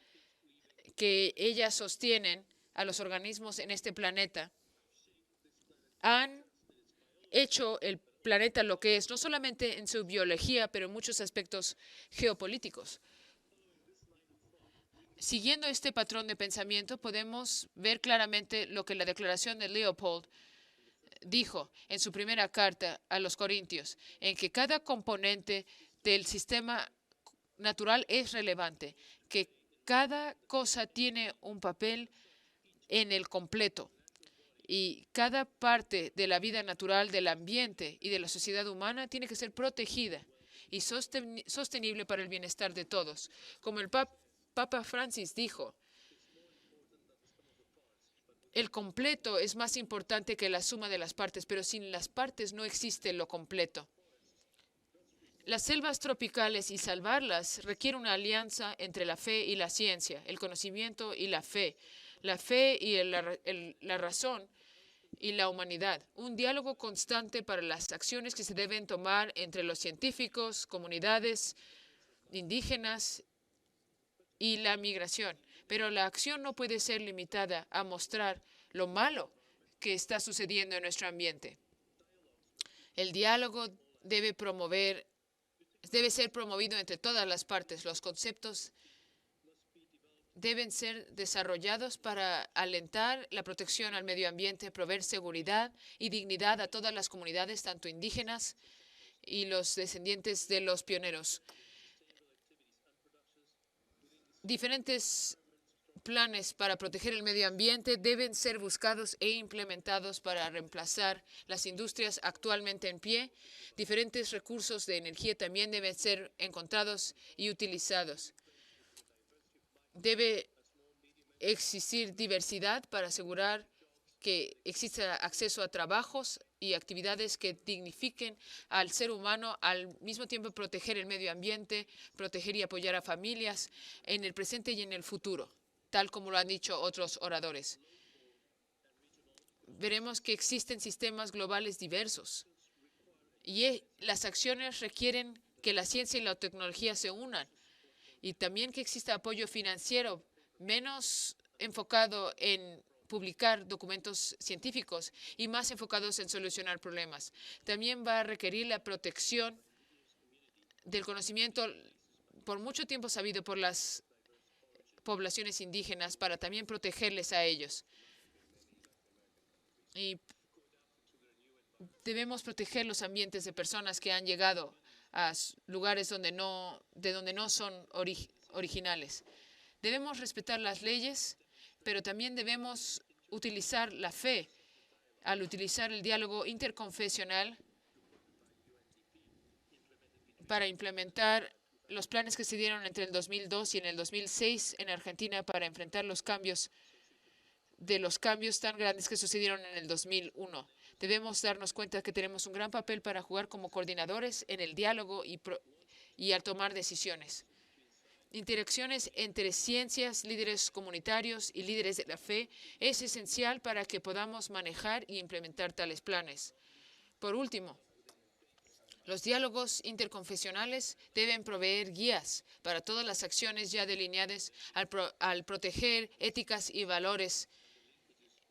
[SPEAKER 3] que ellas sostienen a los organismos en este planeta, han hecho el planeta lo que es, no solamente en su biología, pero en muchos aspectos geopolíticos. Siguiendo este patrón de pensamiento, podemos ver claramente lo que la declaración de Leopold dijo en su primera carta a los Corintios, en que cada componente del sistema natural es relevante, que cada cosa tiene un papel en el completo y cada parte de la vida natural, del ambiente y de la sociedad humana tiene que ser protegida y sostenible para el bienestar de todos. Como el Papa Francis dijo, el completo es más importante que la suma de las partes, pero sin las partes no existe lo completo. Las selvas tropicales y salvarlas requiere una alianza entre la fe y la ciencia, el conocimiento y la fe y la razón y la humanidad. Un diálogo constante para las acciones que se deben tomar entre los científicos, comunidades indígenas y la migración. Pero la acción no puede ser limitada a mostrar lo malo que está sucediendo en nuestro ambiente. El diálogo debe ser promovido entre todas las partes. Los conceptos deben ser desarrollados para alentar la protección al medio ambiente, proveer seguridad y dignidad a todas las comunidades, tanto indígenas y los descendientes de los pioneros. Diferentes planes para proteger el medio ambiente deben ser buscados e implementados para reemplazar las industrias actualmente en pie. Diferentes recursos de energía también deben ser encontrados y utilizados. Debe existir diversidad para asegurar que exista acceso a trabajos y actividades que dignifiquen al ser humano, al mismo tiempo proteger el medio ambiente, proteger y apoyar a familias en el presente y en el futuro, tal como lo han dicho otros oradores. Veremos que existen sistemas globales diversos y las acciones requieren que la ciencia y la tecnología se unan y también que exista apoyo financiero menos enfocado en publicar documentos científicos y más enfocados en solucionar problemas. También va a requerir la protección del conocimiento por mucho tiempo sabido por las poblaciones indígenas para también protegerles a ellos. Y debemos proteger los ambientes de personas que han llegado a lugares de donde no son originales. Debemos respetar las leyes, pero también debemos utilizar la fe al utilizar el diálogo interconfesional para implementar los planes que se dieron entre el 2002 y en el 2006 en Argentina para enfrentar los cambios tan grandes que sucedieron en el 2001. Debemos darnos cuenta que tenemos un gran papel para jugar como coordinadores en el diálogo y al tomar decisiones. Interacciones entre ciencias, líderes comunitarios y líderes de la fe es esencial para que podamos manejar y implementar tales planes. Por último, los diálogos interconfesionales deben proveer guías para todas las acciones ya delineadas al proteger éticas y valores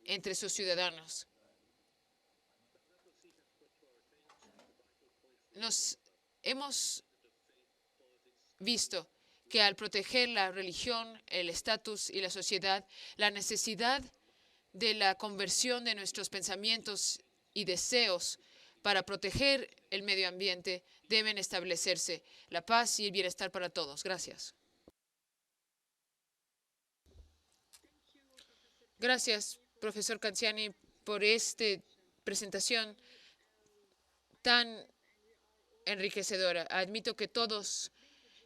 [SPEAKER 3] entre sus ciudadanos. Hemos visto que al proteger la religión, el estatus y la sociedad, la necesidad de la conversión de nuestros pensamientos y deseos para proteger el medio ambiente deben establecerse. La paz y el bienestar para todos. Gracias. Gracias, profesor Canziani, por esta presentación tan enriquecedora. Admito que todos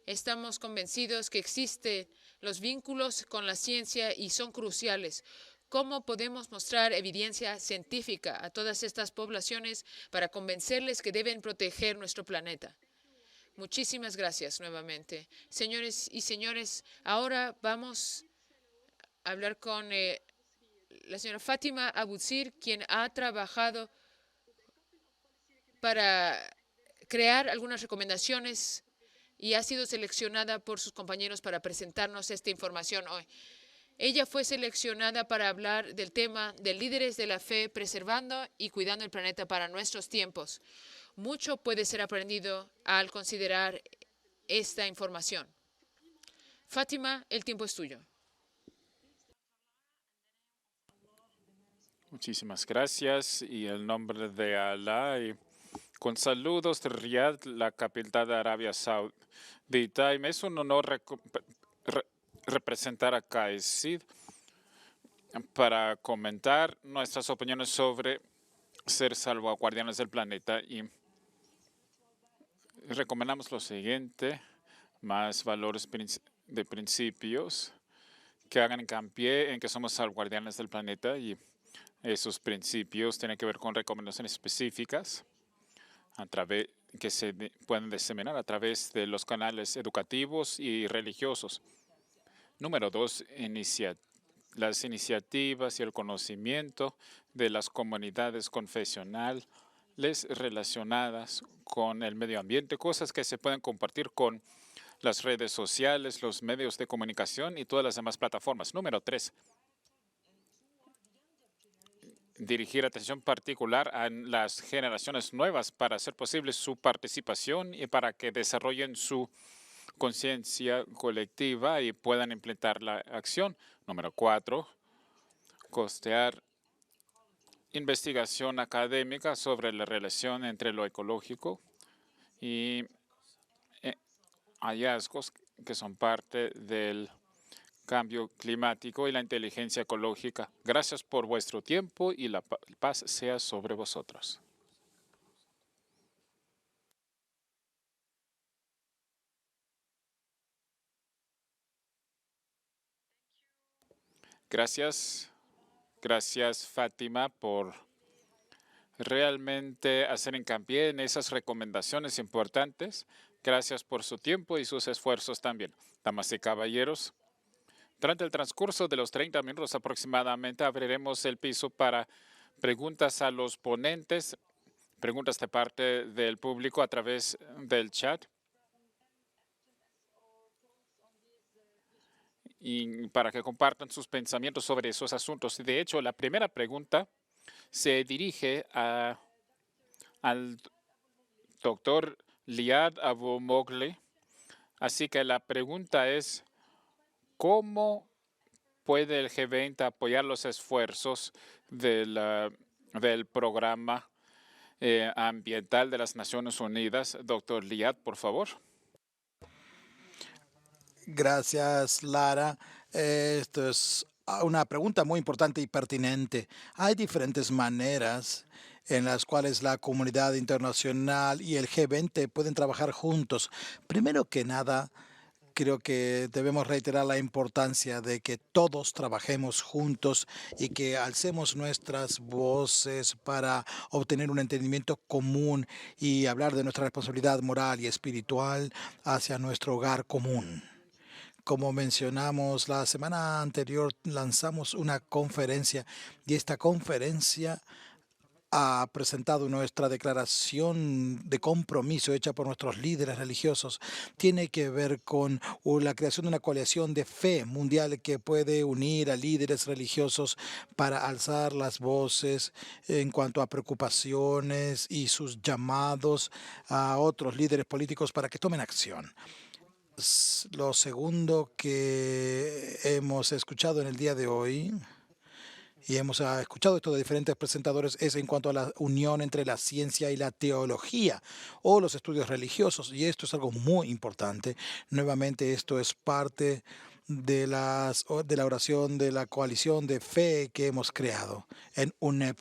[SPEAKER 3] estamos convencidos que existen los vínculos con la ciencia y son cruciales. ¿Cómo podemos mostrar evidencia científica a todas estas poblaciones para convencerles que deben proteger nuestro planeta? Muchísimas gracias nuevamente. Señores y señores, ahora vamos a hablar con la señora Fátima Abutsir, quien ha trabajado para crear algunas recomendaciones y ha sido seleccionada por sus compañeros para presentarnos esta información hoy. Ella fue seleccionada para hablar del tema de líderes de la fe, preservando y cuidando el planeta para nuestros tiempos. Mucho puede ser aprendido al considerar esta información. Fátima, el tiempo es tuyo.
[SPEAKER 1] Muchísimas gracias y el nombre de Alá. Y con saludos de Riyadh, la capital de Arabia Saudita. Y me es un honor representar a CAECID para comentar nuestras opiniones sobre ser salvaguardianes del planeta. Y recomendamos lo siguiente: más valores de principios que hagan hincapié en que somos salvaguardianes del planeta, y esos principios tienen que ver con recomendaciones específicas que se pueden diseminar a través de los canales educativos y religiosos. Número 2, las iniciativas y el conocimiento de las comunidades confesionales relacionadas con el medio ambiente, cosas que se pueden compartir con las redes sociales, los medios de comunicación y todas las demás plataformas. Número 3, dirigir atención particular a las generaciones nuevas para hacer posible su participación y para que desarrollen su conciencia colectiva y puedan implementar la acción. Número 4, costear investigación académica sobre la relación entre lo ecológico y hallazgos que son parte del cambio climático y la inteligencia ecológica. Gracias por vuestro tiempo y la paz sea sobre vosotros. Gracias. Gracias, Fátima, por realmente hacer hincapié en esas recomendaciones importantes. Gracias por su tiempo y sus esfuerzos también. Damas y caballeros, durante el transcurso de los 30 minutos aproximadamente abriremos el piso para preguntas a los ponentes, preguntas de parte del público a través del chat. Y para que compartan sus pensamientos sobre esos asuntos. De hecho, la primera pregunta se dirige al doctor Liad Abu-Mogli. Así que la pregunta es: ¿cómo puede el G20 apoyar los esfuerzos del programa ambiental de las Naciones Unidas? Doctor Liad, por favor.
[SPEAKER 2] Gracias, Lara. Esto es una pregunta muy importante y pertinente. Hay diferentes maneras en las cuales la comunidad internacional y el G20 pueden trabajar juntos. Primero que nada, creo que debemos reiterar la importancia de que todos trabajemos juntos y que alcemos nuestras voces para obtener un entendimiento común y hablar de nuestra responsabilidad moral y espiritual hacia nuestro hogar común. Como mencionamos, la semana anterior lanzamos una conferencia y esta conferencia ha presentado nuestra declaración de compromiso hecha por nuestros líderes religiosos. Tiene que ver con la creación de una coalición de fe mundial que puede unir a líderes religiosos para alzar las voces en cuanto a preocupaciones y sus llamados a otros líderes políticos para que tomen acción. Lo segundo que hemos escuchado en el día de hoy, y hemos escuchado esto de diferentes presentadores, es en cuanto a la unión entre la ciencia y la teología o los estudios religiosos. Y esto es algo muy importante. Nuevamente, esto es parte de la oración de la coalición de fe que hemos creado en UNEP.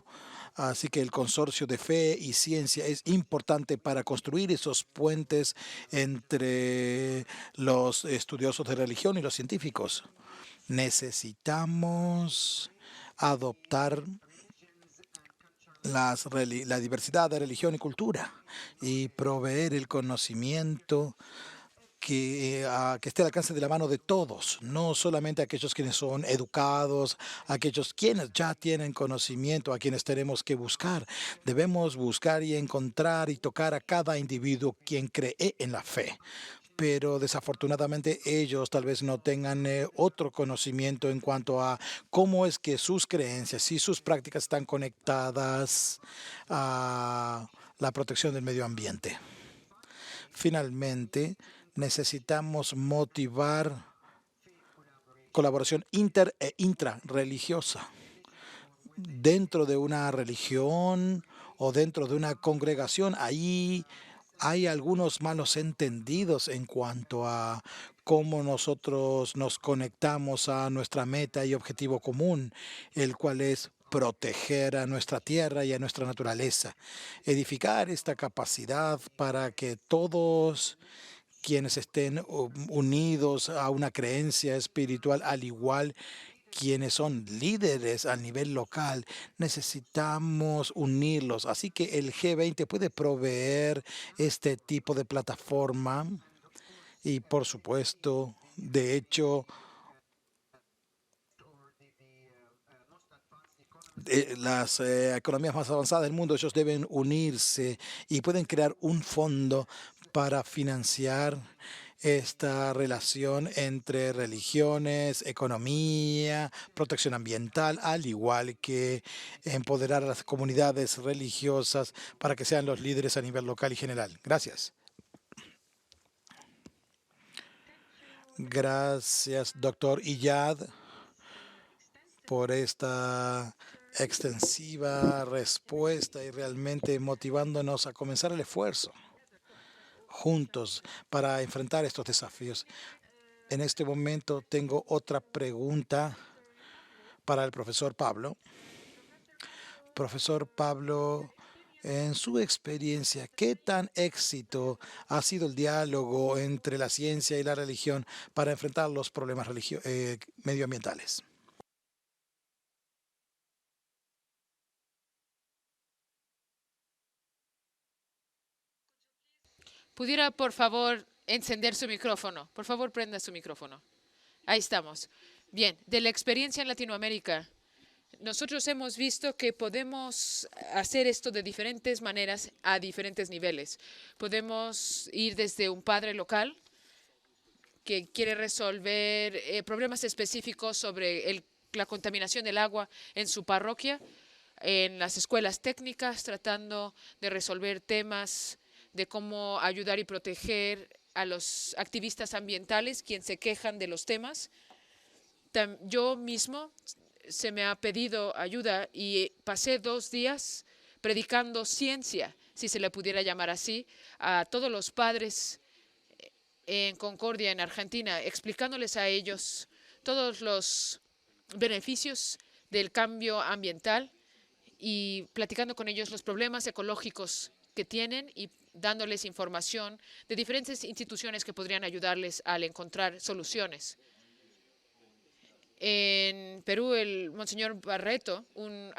[SPEAKER 2] Así que el consorcio de fe y ciencia es importante para construir esos puentes entre los estudiosos de religión y los científicos. Necesitamos adoptar la diversidad de religión y cultura y proveer el conocimiento que esté al alcance de la mano de todos, no solamente aquellos quienes son educados, aquellos quienes ya tienen conocimiento, a quienes tenemos que buscar. Debemos buscar y encontrar y tocar a cada individuo quien cree en la fe, pero desafortunadamente ellos tal vez no tengan otro conocimiento en cuanto a cómo es que sus creencias y sus prácticas están conectadas a la protección del medio ambiente. Finalmente, necesitamos motivar colaboración inter e intrarreligiosa dentro de una religión o dentro de una congregación. Ahí hay algunos malos entendidos en cuanto a cómo nosotros nos conectamos a nuestra meta y objetivo común, el cual es proteger a nuestra tierra y a nuestra naturaleza, edificar esta capacidad para que todos quienes estén unidos a una creencia espiritual, al igual quienes son líderes a nivel local, necesitamos unirlos. Así que el G20 puede proveer este tipo de plataforma y, por supuesto, de hecho, las economías más avanzadas del mundo, ellos deben unirse y pueden crear un fondo para financiar esta relación entre religiones, economía, protección ambiental, al igual que empoderar a las comunidades religiosas para que sean los líderes a nivel local y general. Gracias. Gracias, doctor Iyad, por esta extensiva respuesta y realmente motivándonos a comenzar el esfuerzo juntos para enfrentar estos desafíos. En este momento tengo otra pregunta para el profesor Pablo. Profesor Pablo, en su experiencia, ¿qué tan éxito ha sido el diálogo entre la ciencia y la religión para enfrentar los problemas medioambientales?
[SPEAKER 3] ¿Pudiera, por favor, encender su micrófono? Por favor, prenda su micrófono. Ahí estamos. Bien, de la experiencia en Latinoamérica, nosotros hemos visto que podemos hacer esto de diferentes maneras a diferentes niveles. Podemos ir desde un padre local que quiere resolver problemas específicos sobre la contaminación del agua en su parroquia, en las escuelas técnicas, tratando de resolver temas de cómo ayudar y proteger a los activistas ambientales, quienes se quejan de los temas. Yo mismo se me ha pedido ayuda y pasé 2 días predicando ciencia, si se le pudiera llamar así, a todos los padres en Concordia, en Argentina, explicándoles a ellos todos los beneficios del cambio ambiental y platicando con ellos los problemas ecológicos que tienen y dándoles información de diferentes instituciones que podrían ayudarles al encontrar soluciones. En Perú, el Monseñor Barreto, un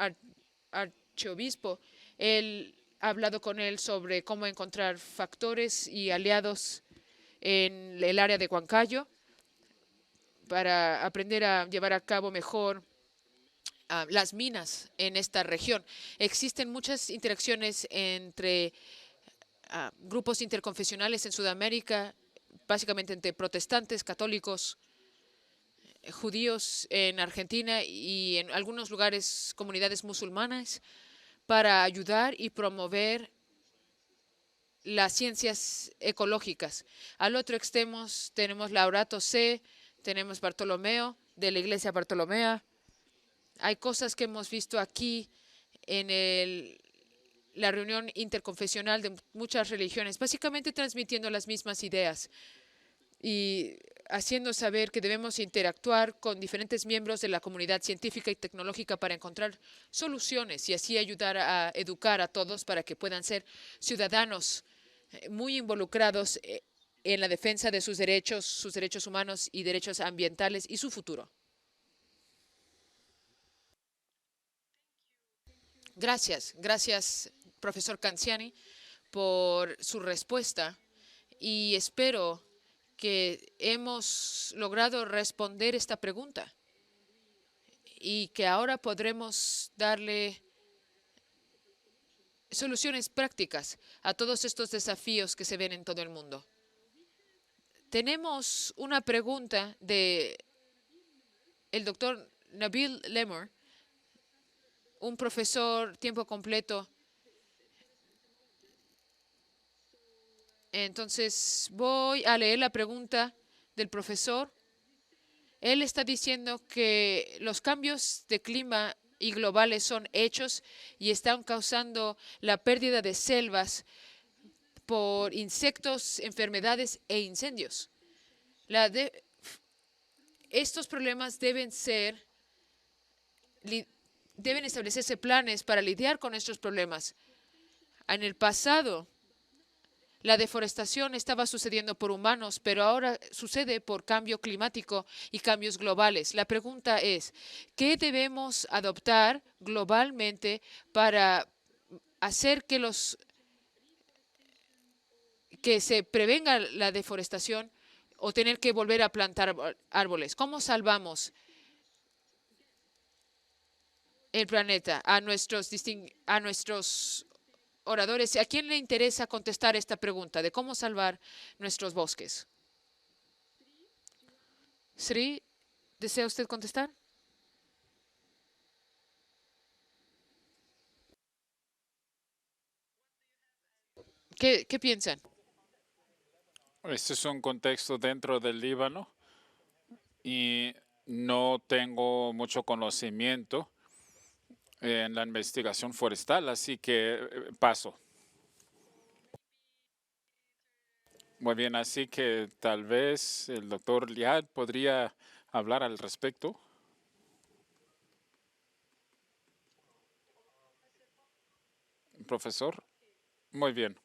[SPEAKER 3] archiobispo, él ha hablado con él sobre cómo encontrar factores y aliados en el área de Huancayo para aprender a llevar a cabo mejor las minas en esta región. Existen muchas interacciones entre grupos interconfesionales en Sudamérica, básicamente entre protestantes, católicos, judíos en Argentina y en algunos lugares comunidades musulmanas para ayudar y promover las ciencias ecológicas. Al otro extremo tenemos Laudato Si, tenemos Bartolomeo, de la Iglesia Bartolomea. Hay cosas que hemos visto aquí en la reunión interconfesional de muchas religiones, básicamente transmitiendo las mismas ideas y haciendo saber que debemos interactuar con diferentes miembros de la comunidad científica y tecnológica para encontrar soluciones y así ayudar a educar a todos para que puedan ser ciudadanos muy involucrados en la defensa de sus derechos humanos y derechos ambientales y su futuro. Gracias, profesor Canziani, por su respuesta y espero que hemos logrado responder esta pregunta y que ahora podremos darle soluciones prácticas a todos estos desafíos que se ven en todo el mundo. Tenemos una pregunta de el doctor Nabil Lemur, un profesor tiempo completo. Entonces voy a leer la pregunta del profesor. Él está diciendo que los cambios de clima y globales son hechos y están causando la pérdida de selvas por insectos, enfermedades e incendios. Estos problemas deben establecerse planes para lidiar con estos problemas. En el pasado, la deforestación estaba sucediendo por humanos, pero ahora sucede por cambio climático y cambios globales. La pregunta es, ¿qué debemos adoptar globalmente para hacer que se prevenga la deforestación o tener que volver a plantar árboles? ¿Cómo salvamos el planeta? A nuestros oradores, ¿a quién le interesa contestar esta pregunta de cómo salvar nuestros bosques? Sri, ¿desea usted contestar? ¿Qué piensan?
[SPEAKER 1] Este es un contexto dentro del Líbano y no tengo mucho conocimiento en la investigación forestal, así que paso. Muy bien, así que tal vez el doctor Liad podría hablar al respecto. Profesor, muy bien.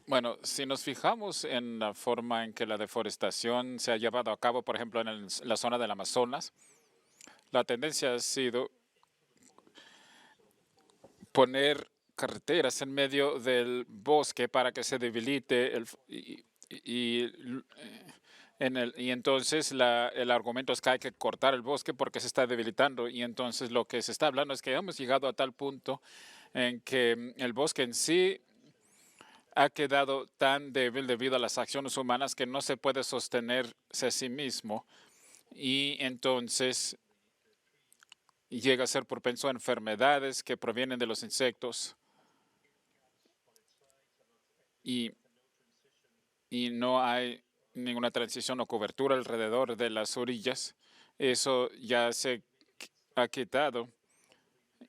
[SPEAKER 1] Bueno, si nos fijamos en la forma en que la deforestación se ha llevado a cabo, por ejemplo, en la zona del Amazonas, la tendencia ha sido poner carreteras en medio del bosque para que se debilite y entonces el argumento es que hay que cortar el bosque porque se está debilitando y entonces lo que se está hablando es que hemos llegado a tal punto en que el bosque en sí ha quedado tan débil debido a las acciones humanas que no se puede sostenerse a sí mismo y entonces llega a ser propenso a enfermedades que provienen de los insectos y no hay ninguna transición o cobertura alrededor de las orillas. Eso ya se ha quitado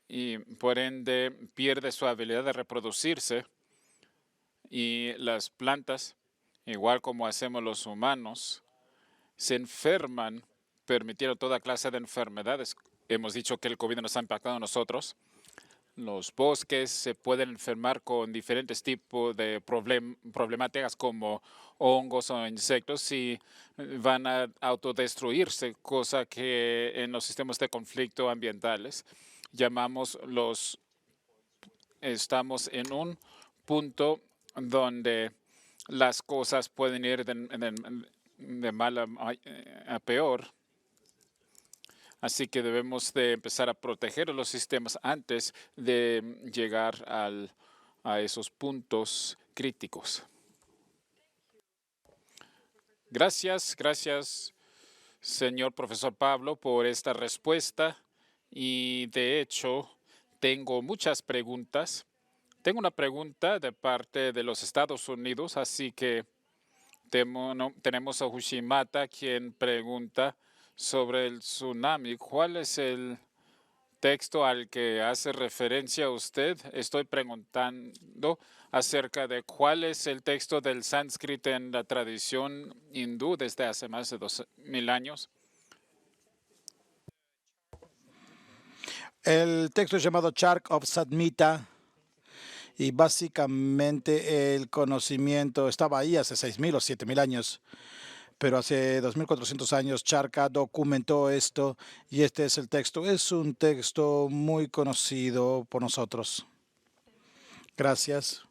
[SPEAKER 1] y por ende pierde su habilidad de reproducirse y las plantas, igual como hacemos los humanos, se enferman, permitiendo toda clase de enfermedades. Hemos dicho que el COVID nos ha impactado a nosotros. Los bosques se pueden enfermar con diferentes tipos de problemáticas como hongos o insectos y van a autodestruirse, cosa que en los sistemas de conflicto ambientales estamos en un punto donde las cosas pueden ir de mal a peor. Así que debemos de empezar a proteger los sistemas antes de llegar a esos puntos críticos. Gracias, señor profesor Pablo, por esta respuesta. Y de hecho, tengo muchas preguntas. Tengo una pregunta de parte de los Estados Unidos, así que tenemos a Hushimata, quien pregunta sobre el tsunami. ¿Cuál es el texto al que hace referencia usted? Estoy preguntando acerca de cuál es el texto del sánscrito en la tradición hindú desde hace más de 2000 años.
[SPEAKER 2] El texto es llamado Chark of Sadmita y básicamente el conocimiento estaba ahí hace 6.000 o 7.000 años. Pero hace 2.400 años Charca documentó esto y este es el texto. Es un texto muy conocido por nosotros. Gracias.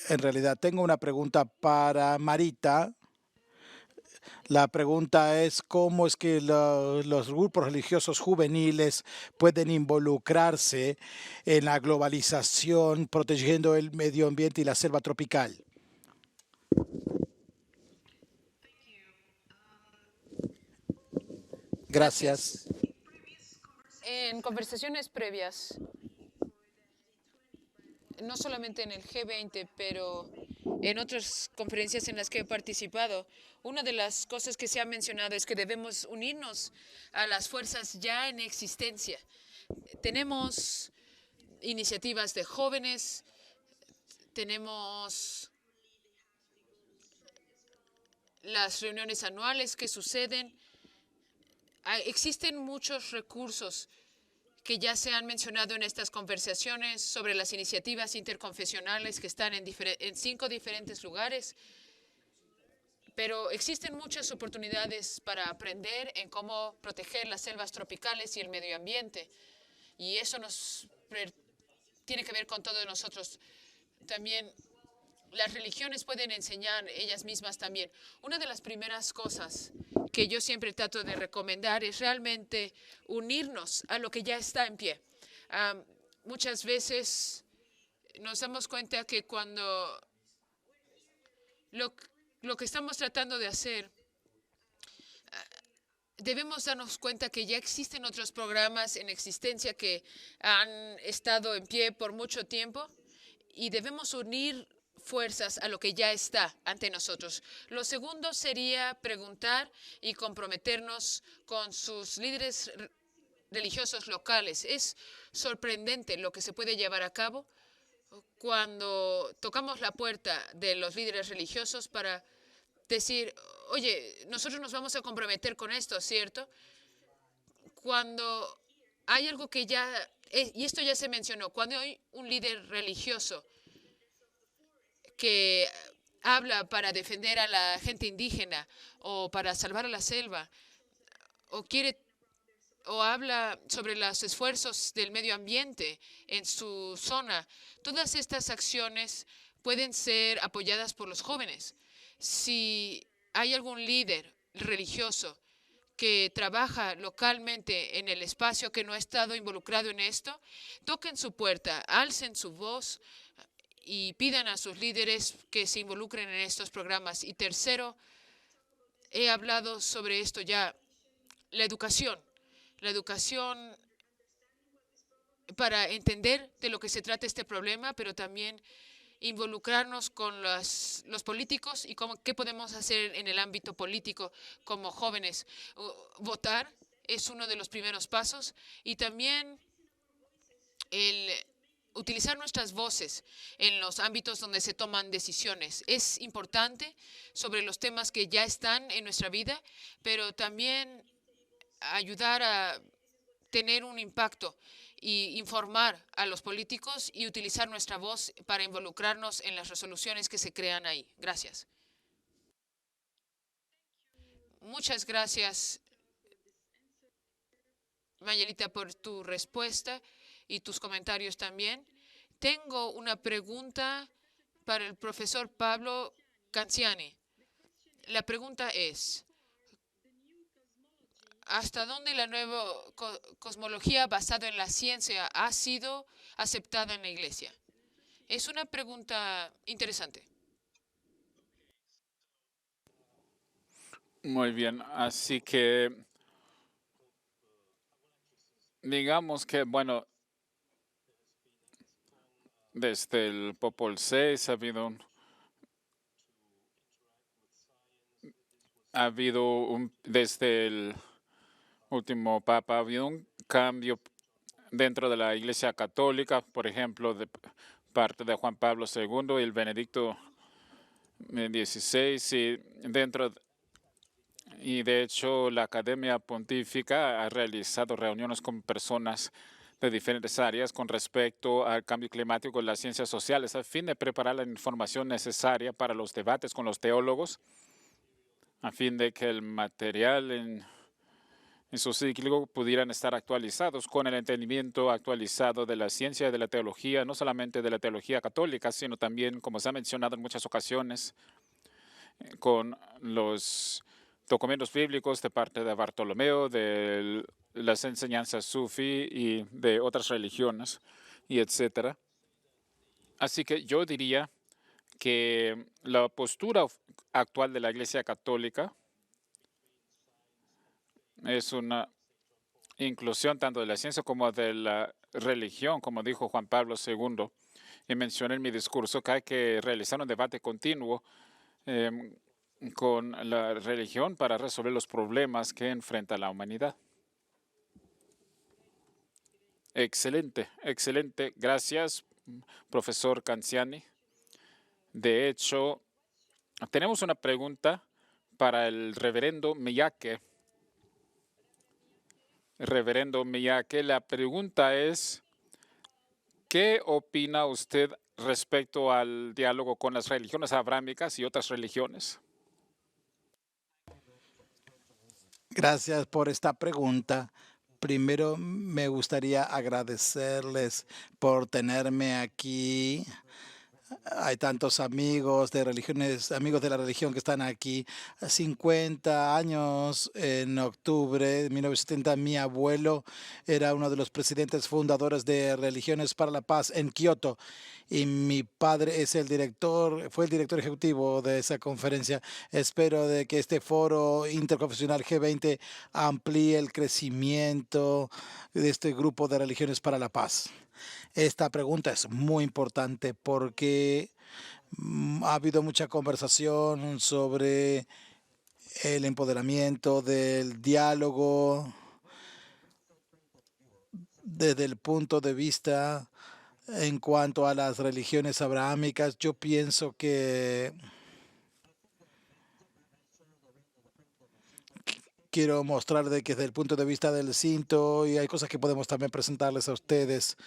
[SPEAKER 2] En realidad tengo una pregunta para Marita. La pregunta es cómo es que los grupos religiosos juveniles pueden involucrarse en la globalización, protegiendo el medio ambiente y la selva tropical. Gracias.
[SPEAKER 3] En conversaciones previas, no solamente en el G20, pero en otras conferencias en las que he participado, una de las cosas que se ha mencionado es que debemos unirnos a las fuerzas ya en existencia. Tenemos iniciativas de jóvenes, tenemos las reuniones anuales que suceden. Existen muchos recursos que ya se han mencionado en estas conversaciones sobre las iniciativas interconfesionales que están en 5 diferentes lugares. Pero existen muchas oportunidades para aprender en cómo proteger las selvas tropicales y el medio ambiente. Y eso tiene que ver con todos nosotros. También las religiones pueden enseñar ellas mismas también. Una de las primeras cosas que yo siempre trato de recomendar es realmente unirnos a lo que ya está en pie. Muchas veces nos damos cuenta que cuando lo que estamos tratando de hacer, debemos darnos cuenta que ya existen otros programas en existencia que han estado en pie por mucho tiempo y debemos unir fuerzas a lo que ya está ante nosotros. Lo segundo sería preguntar y comprometernos con sus líderes religiosos locales. Es sorprendente lo que se puede llevar a cabo cuando tocamos la puerta de los líderes religiosos para decir, oye, nosotros nos vamos a comprometer con esto, ¿cierto? Cuando hay algo que ya, y esto ya se mencionó, cuando hay un líder religioso que habla para defender a la gente indígena o para salvar a la selva o habla sobre los esfuerzos del medio ambiente en su zona, todas estas acciones pueden ser apoyadas por los jóvenes. Si hay algún líder religioso que trabaja localmente en el espacio que no ha estado involucrado en esto, toquen su puerta, alcen su voz y pidan a sus líderes que se involucren en estos programas. Y tercero, he hablado sobre esto ya, la educación. La educación para entender de lo que se trata este problema, pero también involucrarnos con los políticos y qué podemos hacer en el ámbito político como jóvenes. Votar es uno de los primeros pasos y también el utilizar nuestras voces en los ámbitos donde se toman decisiones. Es importante sobre los temas que ya están en nuestra vida, pero también ayudar a tener un impacto y informar a los políticos y utilizar nuestra voz para involucrarnos en las resoluciones que se crean ahí. Gracias. Muchas gracias, Mayelita, por tu respuesta y tus comentarios también. Tengo una pregunta para el profesor Pablo Canciani. La pregunta es, ¿hasta dónde la nueva cosmología basada en la ciencia ha sido aceptada en la Iglesia? Es una pregunta interesante.
[SPEAKER 1] Muy bien, así que digamos que, bueno, desde el Popol VI desde el último Papa, ha habido un cambio dentro de la Iglesia Católica, por ejemplo, de parte de Juan Pablo II y el Benedicto XVI, y de hecho la Academia Pontífica ha realizado reuniones con personas de diferentes áreas con respecto al cambio climático y las ciencias sociales, a fin de preparar la información necesaria para los debates con los teólogos, a fin de que el material en su ciclo pudieran estar actualizados con el entendimiento actualizado de la ciencia y de la teología, no solamente de la teología católica, sino también, como se ha mencionado en muchas ocasiones, con los documentos bíblicos de parte de Bartolomeo, de las enseñanzas sufí y de otras religiones, y etcétera. Así que yo diría que la postura actual de la Iglesia Católica es una inclusión tanto de la ciencia como de la religión, como dijo Juan Pablo II, y mencioné en mi discurso que hay que realizar un debate continuo con la religión para resolver los problemas que enfrenta la humanidad. Excelente, excelente. Gracias, profesor Canciani. De hecho, tenemos una pregunta para el reverendo Miyake. Reverendo Miyake, la pregunta es, ¿qué opina usted respecto al diálogo con las religiones abrámicas y otras religiones?
[SPEAKER 2] Gracias por esta pregunta. Primero, me gustaría agradecerles por tenerme aquí. Hay tantos amigos de religiones, amigos de la religión que están aquí. 50 años en octubre de 1970, mi abuelo era uno de los presidentes fundadores de Religiones para la Paz en Kioto y mi padre es el director, fue el director ejecutivo de esa conferencia. Espero de que este foro interconfesional G20 amplíe el crecimiento de este grupo de Religiones para la Paz. Esta pregunta es muy importante porque ha habido mucha conversación sobre el empoderamiento del diálogo desde el punto de vista en cuanto a las religiones abrahámicas. Yo pienso que quiero mostrar de que desde el punto de vista del cinto y hay cosas que podemos también presentarles a ustedes.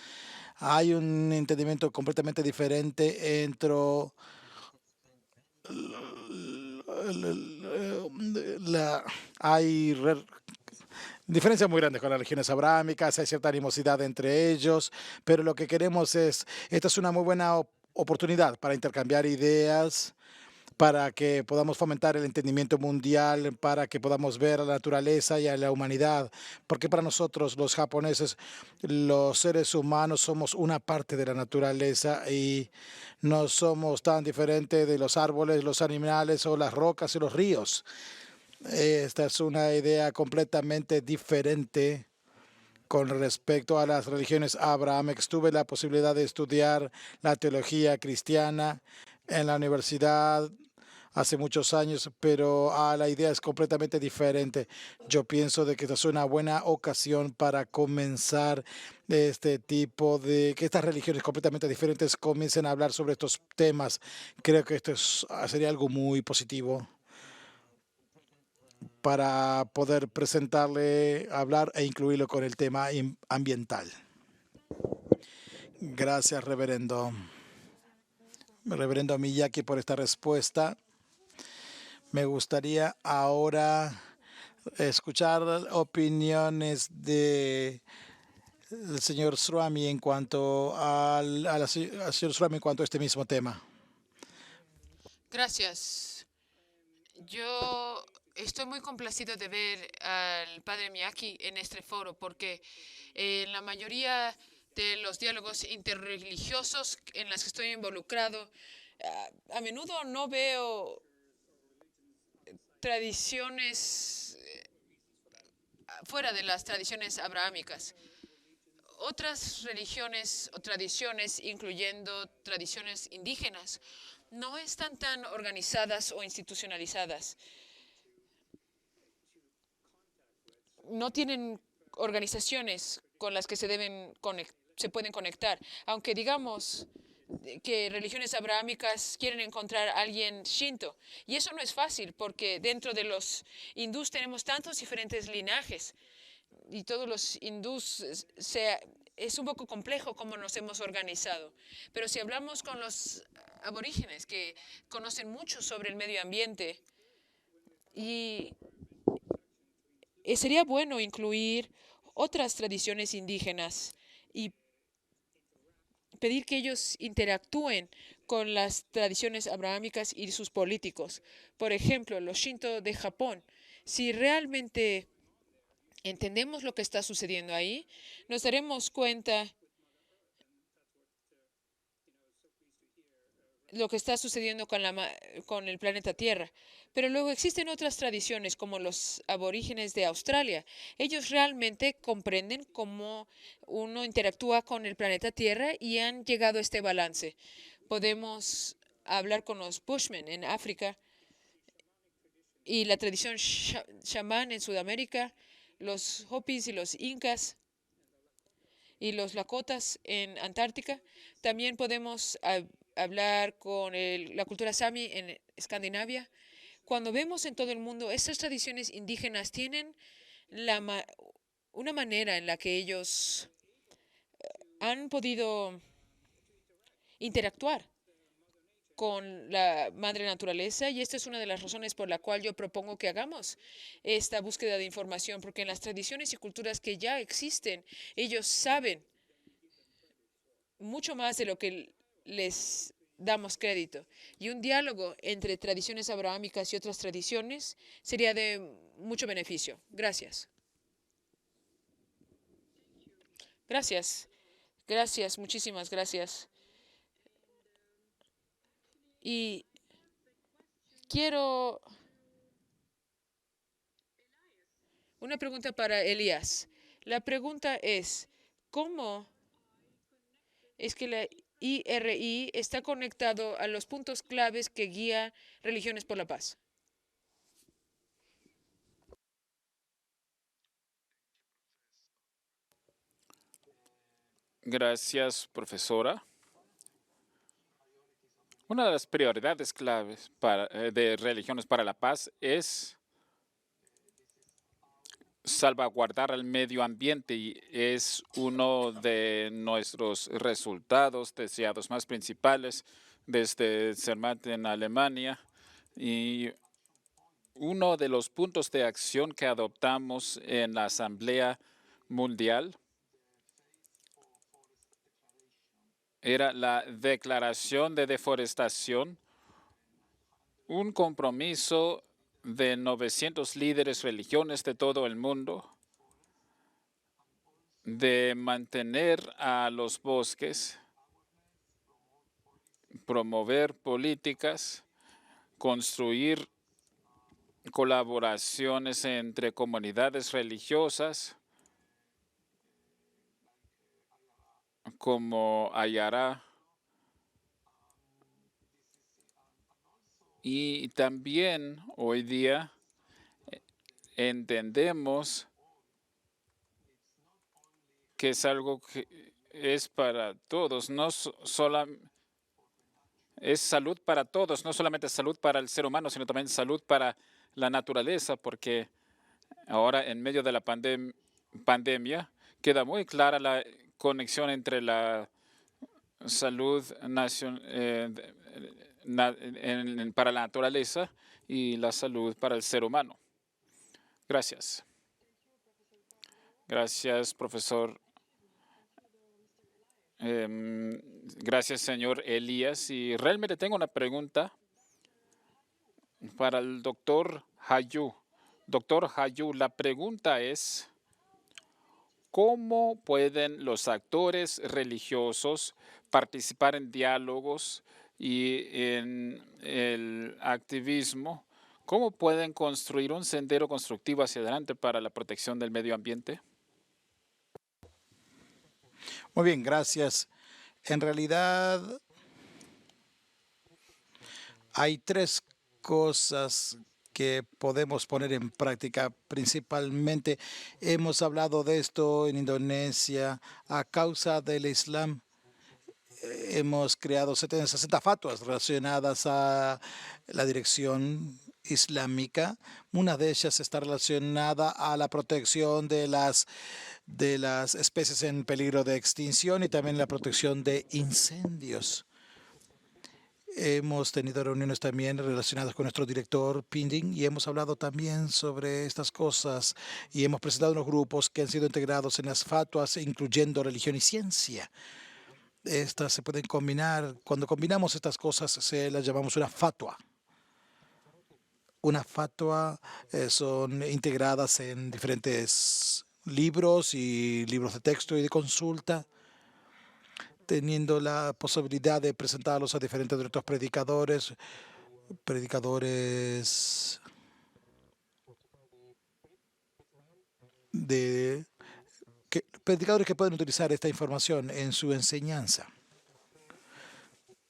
[SPEAKER 2] Hay un entendimiento completamente diferente entre hay diferencias muy grandes con las religiones abrámicas, hay cierta animosidad entre ellos, pero lo que queremos es, esta es una muy buena oportunidad para intercambiar ideas, para que podamos fomentar el entendimiento mundial, para que podamos ver a la naturaleza y a la humanidad, porque para nosotros los japoneses, los seres humanos somos una parte de la naturaleza y no somos tan diferentes de los árboles, los animales o las rocas y los ríos. Esta es una idea completamente diferente con respecto a las religiones abrahámicas. Tuve la posibilidad de estudiar la teología cristiana en la universidad hace muchos años, pero la idea es completamente diferente. Yo pienso de que esta es una buena ocasión para comenzar este tipo de, que estas religiones completamente diferentes comiencen a hablar sobre estos temas. Creo que esto sería algo muy positivo para poder presentarle, hablar e incluirlo con el tema ambiental. Gracias, reverendo. Reverendo Miyake, por esta respuesta. Me gustaría ahora escuchar opiniones del señor Swami en cuanto al señor Swami en cuanto a este mismo tema.
[SPEAKER 3] Gracias. Yo estoy muy complacido de ver al padre Miyake en este foro porque en la mayoría de los diálogos interreligiosos en los que estoy involucrado, a menudo no veo tradiciones fuera de las tradiciones abrahámicas. Otras religiones o tradiciones, incluyendo tradiciones indígenas, no están tan organizadas o institucionalizadas. No tienen organizaciones con las que se pueden conectar. Aunque digamos que religiones abrahámicas quieren encontrar a alguien shinto. Y eso no es fácil porque dentro de los hindús tenemos tantos diferentes linajes y todos los hindús es un poco complejo cómo nos hemos organizado. Pero si hablamos con los aborígenes que conocen mucho sobre el medio ambiente y sería bueno incluir otras tradiciones indígenas y pedir que ellos interactúen con las tradiciones abrahámicas y sus políticos. Por ejemplo, los Shinto de Japón Si realmente entendemos lo que está sucediendo ahí, nos daremos cuenta lo que está sucediendo con el planeta Tierra. Pero luego existen otras tradiciones, como los aborígenes de Australia. Ellos realmente comprenden cómo uno interactúa con el planeta Tierra y han llegado a este balance. Podemos hablar con los Bushmen en África y la tradición chamán en Sudamérica, los Hopis y los Incas y los Lakotas en Antártica. También podemos hablar con la cultura Sami en Escandinavia. Cuando vemos en todo el mundo, estas tradiciones indígenas tienen una manera en la que ellos han podido interactuar con la madre naturaleza, y esta es una de las razones por la cual yo propongo que hagamos esta búsqueda de información, porque en las tradiciones y culturas que ya existen, ellos saben mucho más de lo que les damos crédito. Y un diálogo entre tradiciones abrahámicas y otras tradiciones sería de mucho beneficio. Gracias. Gracias. Gracias, muchísimas gracias. Y quiero una pregunta para Elías. La pregunta es, ¿cómo es que la IRI está conectado a los puntos claves que guía Religiones por la Paz?
[SPEAKER 1] Gracias, profesora. Una de las prioridades claves de Religiones para la Paz es salvaguardar el medio ambiente, y es uno de nuestros resultados deseados más principales desde CERMAT en Alemania, y uno de los puntos de acción que adoptamos en la Asamblea Mundial era la declaración de deforestación, un compromiso de 900 líderes religiones de todo el mundo de mantener a los bosques, promover políticas, construir colaboraciones entre comunidades religiosas como Ayara, y también hoy día entendemos que es algo que es para todos, no es salud para todos, no solamente salud para el ser humano, sino también salud para la naturaleza, porque ahora en medio de la pandemia queda muy clara la conexión entre la salud para la naturaleza y la salud para el ser humano. Gracias. Gracias, profesor. Gracias, señor Elías. Y realmente tengo una pregunta para el doctor Hayu. Doctor Hayu, la pregunta es, ¿cómo pueden los actores religiosos participar en diálogos y en el activismo? ¿Cómo pueden construir un sendero constructivo hacia adelante para la protección del medio ambiente?
[SPEAKER 2] Muy bien, gracias. En realidad, hay tres cosas que podemos poner en práctica. Principalmente, hemos hablado de esto en Indonesia a causa del Islam. Hemos creado 60 fatuas relacionadas a la dirección islámica. Una de ellas está relacionada a la protección de las especies en peligro de extinción y también la protección de incendios. Hemos tenido reuniones también relacionadas con nuestro director Pinding y hemos hablado también sobre estas cosas y hemos presentado unos grupos que han sido integrados en las fatuas, incluyendo religión y ciencia. Estas se pueden combinar. Cuando combinamos estas cosas, se las llamamos una fatua. una fatwa son integradas en diferentes libros y libros de texto y de consulta, teniendo la posibilidad de presentarlos a diferentes de nuestros predicadores predicadores que pueden utilizar esta información en su enseñanza.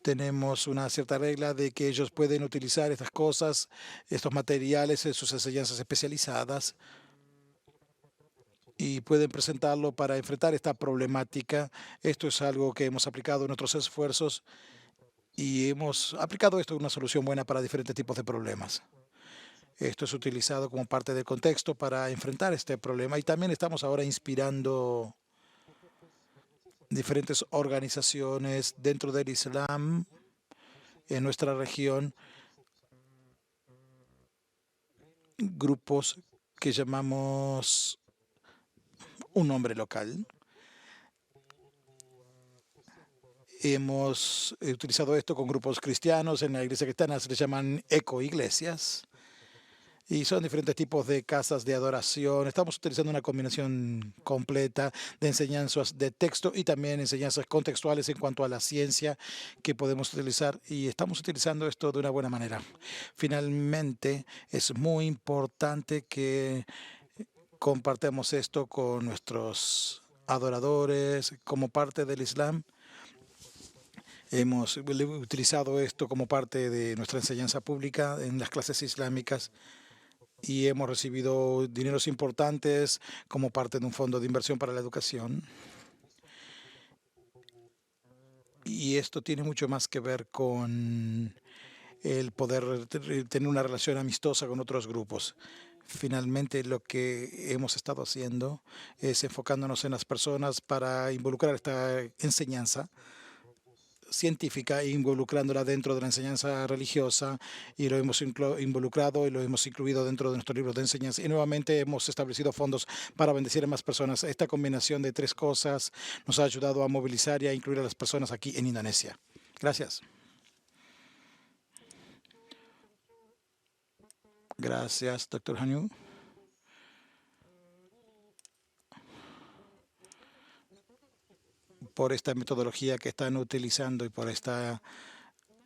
[SPEAKER 2] Tenemos una cierta regla de que ellos pueden utilizar estas cosas, estos materiales en sus enseñanzas especializadas y pueden presentarlo para enfrentar esta problemática. Esto es algo que hemos aplicado en nuestros esfuerzos y hemos aplicado esto en una solución buena para diferentes tipos de problemas. Esto es utilizado como parte del contexto para enfrentar este problema y también estamos ahora inspirando diferentes organizaciones dentro del Islam en nuestra región, grupos que llamamos un nombre local. Hemos utilizado esto con grupos cristianos. En la iglesia cristiana se les llaman ecoiglesias. Y son diferentes tipos de casas de adoración. Estamos utilizando una combinación completa de enseñanzas de texto y también enseñanzas contextuales en cuanto a la ciencia que podemos utilizar. Y estamos utilizando esto de una buena manera. Finalmente, es muy importante que compartamos esto con nuestros adoradores como parte del Islam. Hemos utilizado esto como parte de nuestra enseñanza pública en las clases islámicas y hemos recibido dineros importantes como parte de un fondo de inversión para la educación. Y esto tiene mucho más que ver con el poder tener una relación amistosa con otros grupos. Finalmente, lo que hemos estado haciendo es enfocándonos en las personas para involucrar esta enseñanza científica e involucrándola dentro de la enseñanza religiosa y lo hemos involucrado y lo hemos incluido dentro de nuestros libros de enseñanza y nuevamente hemos establecido fondos para bendecir a más personas. Esta combinación de tres cosas nos ha ayudado a movilizar y a incluir a las personas aquí en Indonesia. Gracias. Gracias, doctor Hanyu. Por esta metodología que están utilizando y por esta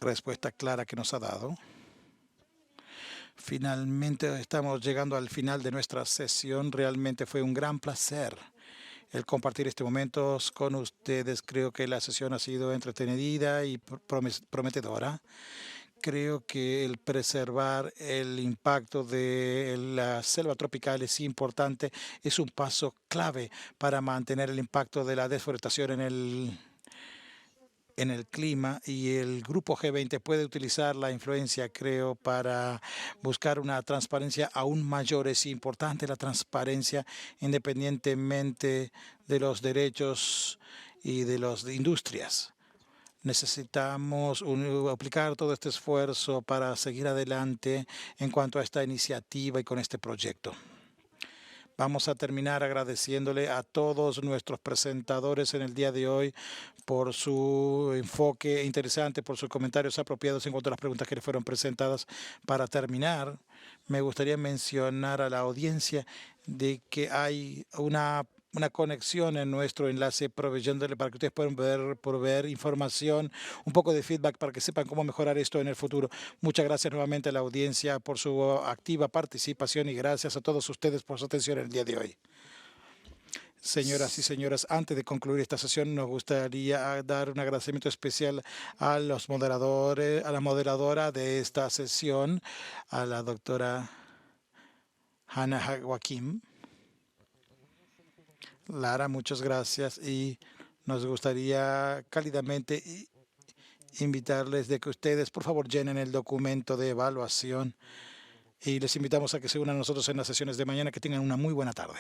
[SPEAKER 2] respuesta clara que nos ha dado. Finalmente estamos llegando al final de nuestra sesión. Realmente fue un gran placer el compartir este momento con ustedes. Creo que la sesión ha sido entretenida y prometedora. Creo que el preservar el impacto de la selva tropical es importante, es un paso clave para mantener el impacto de la deforestación en el clima y el grupo G20 puede utilizar la influencia, creo, para buscar una transparencia aún mayor. Es importante la transparencia independientemente de los derechos y de las industrias. Necesitamos aplicar todo este esfuerzo para seguir adelante en cuanto a esta iniciativa y con este proyecto. Vamos a terminar agradeciéndole a todos nuestros presentadores en el día de hoy por su enfoque interesante, por sus comentarios apropiados en cuanto a las preguntas que le fueron presentadas. Para terminar, me gustaría mencionar a la audiencia de que hay una conexión en nuestro enlace proveyéndole para que ustedes puedan proveer información, un poco de feedback para que sepan cómo mejorar esto en el futuro. Muchas gracias nuevamente a la audiencia por su activa participación y gracias a todos ustedes por su atención en el día de hoy. Señoras y señores, antes de concluir esta sesión, nos gustaría dar un agradecimiento especial a los moderadores, a la moderadora de esta sesión, a la doctora Hannah Joaquim. Lara, muchas gracias y nos gustaría cálidamente invitarles de que ustedes, por favor, llenen el documento de evaluación y les invitamos a que se unan a nosotros en las sesiones de mañana. Que tengan una muy buena tarde.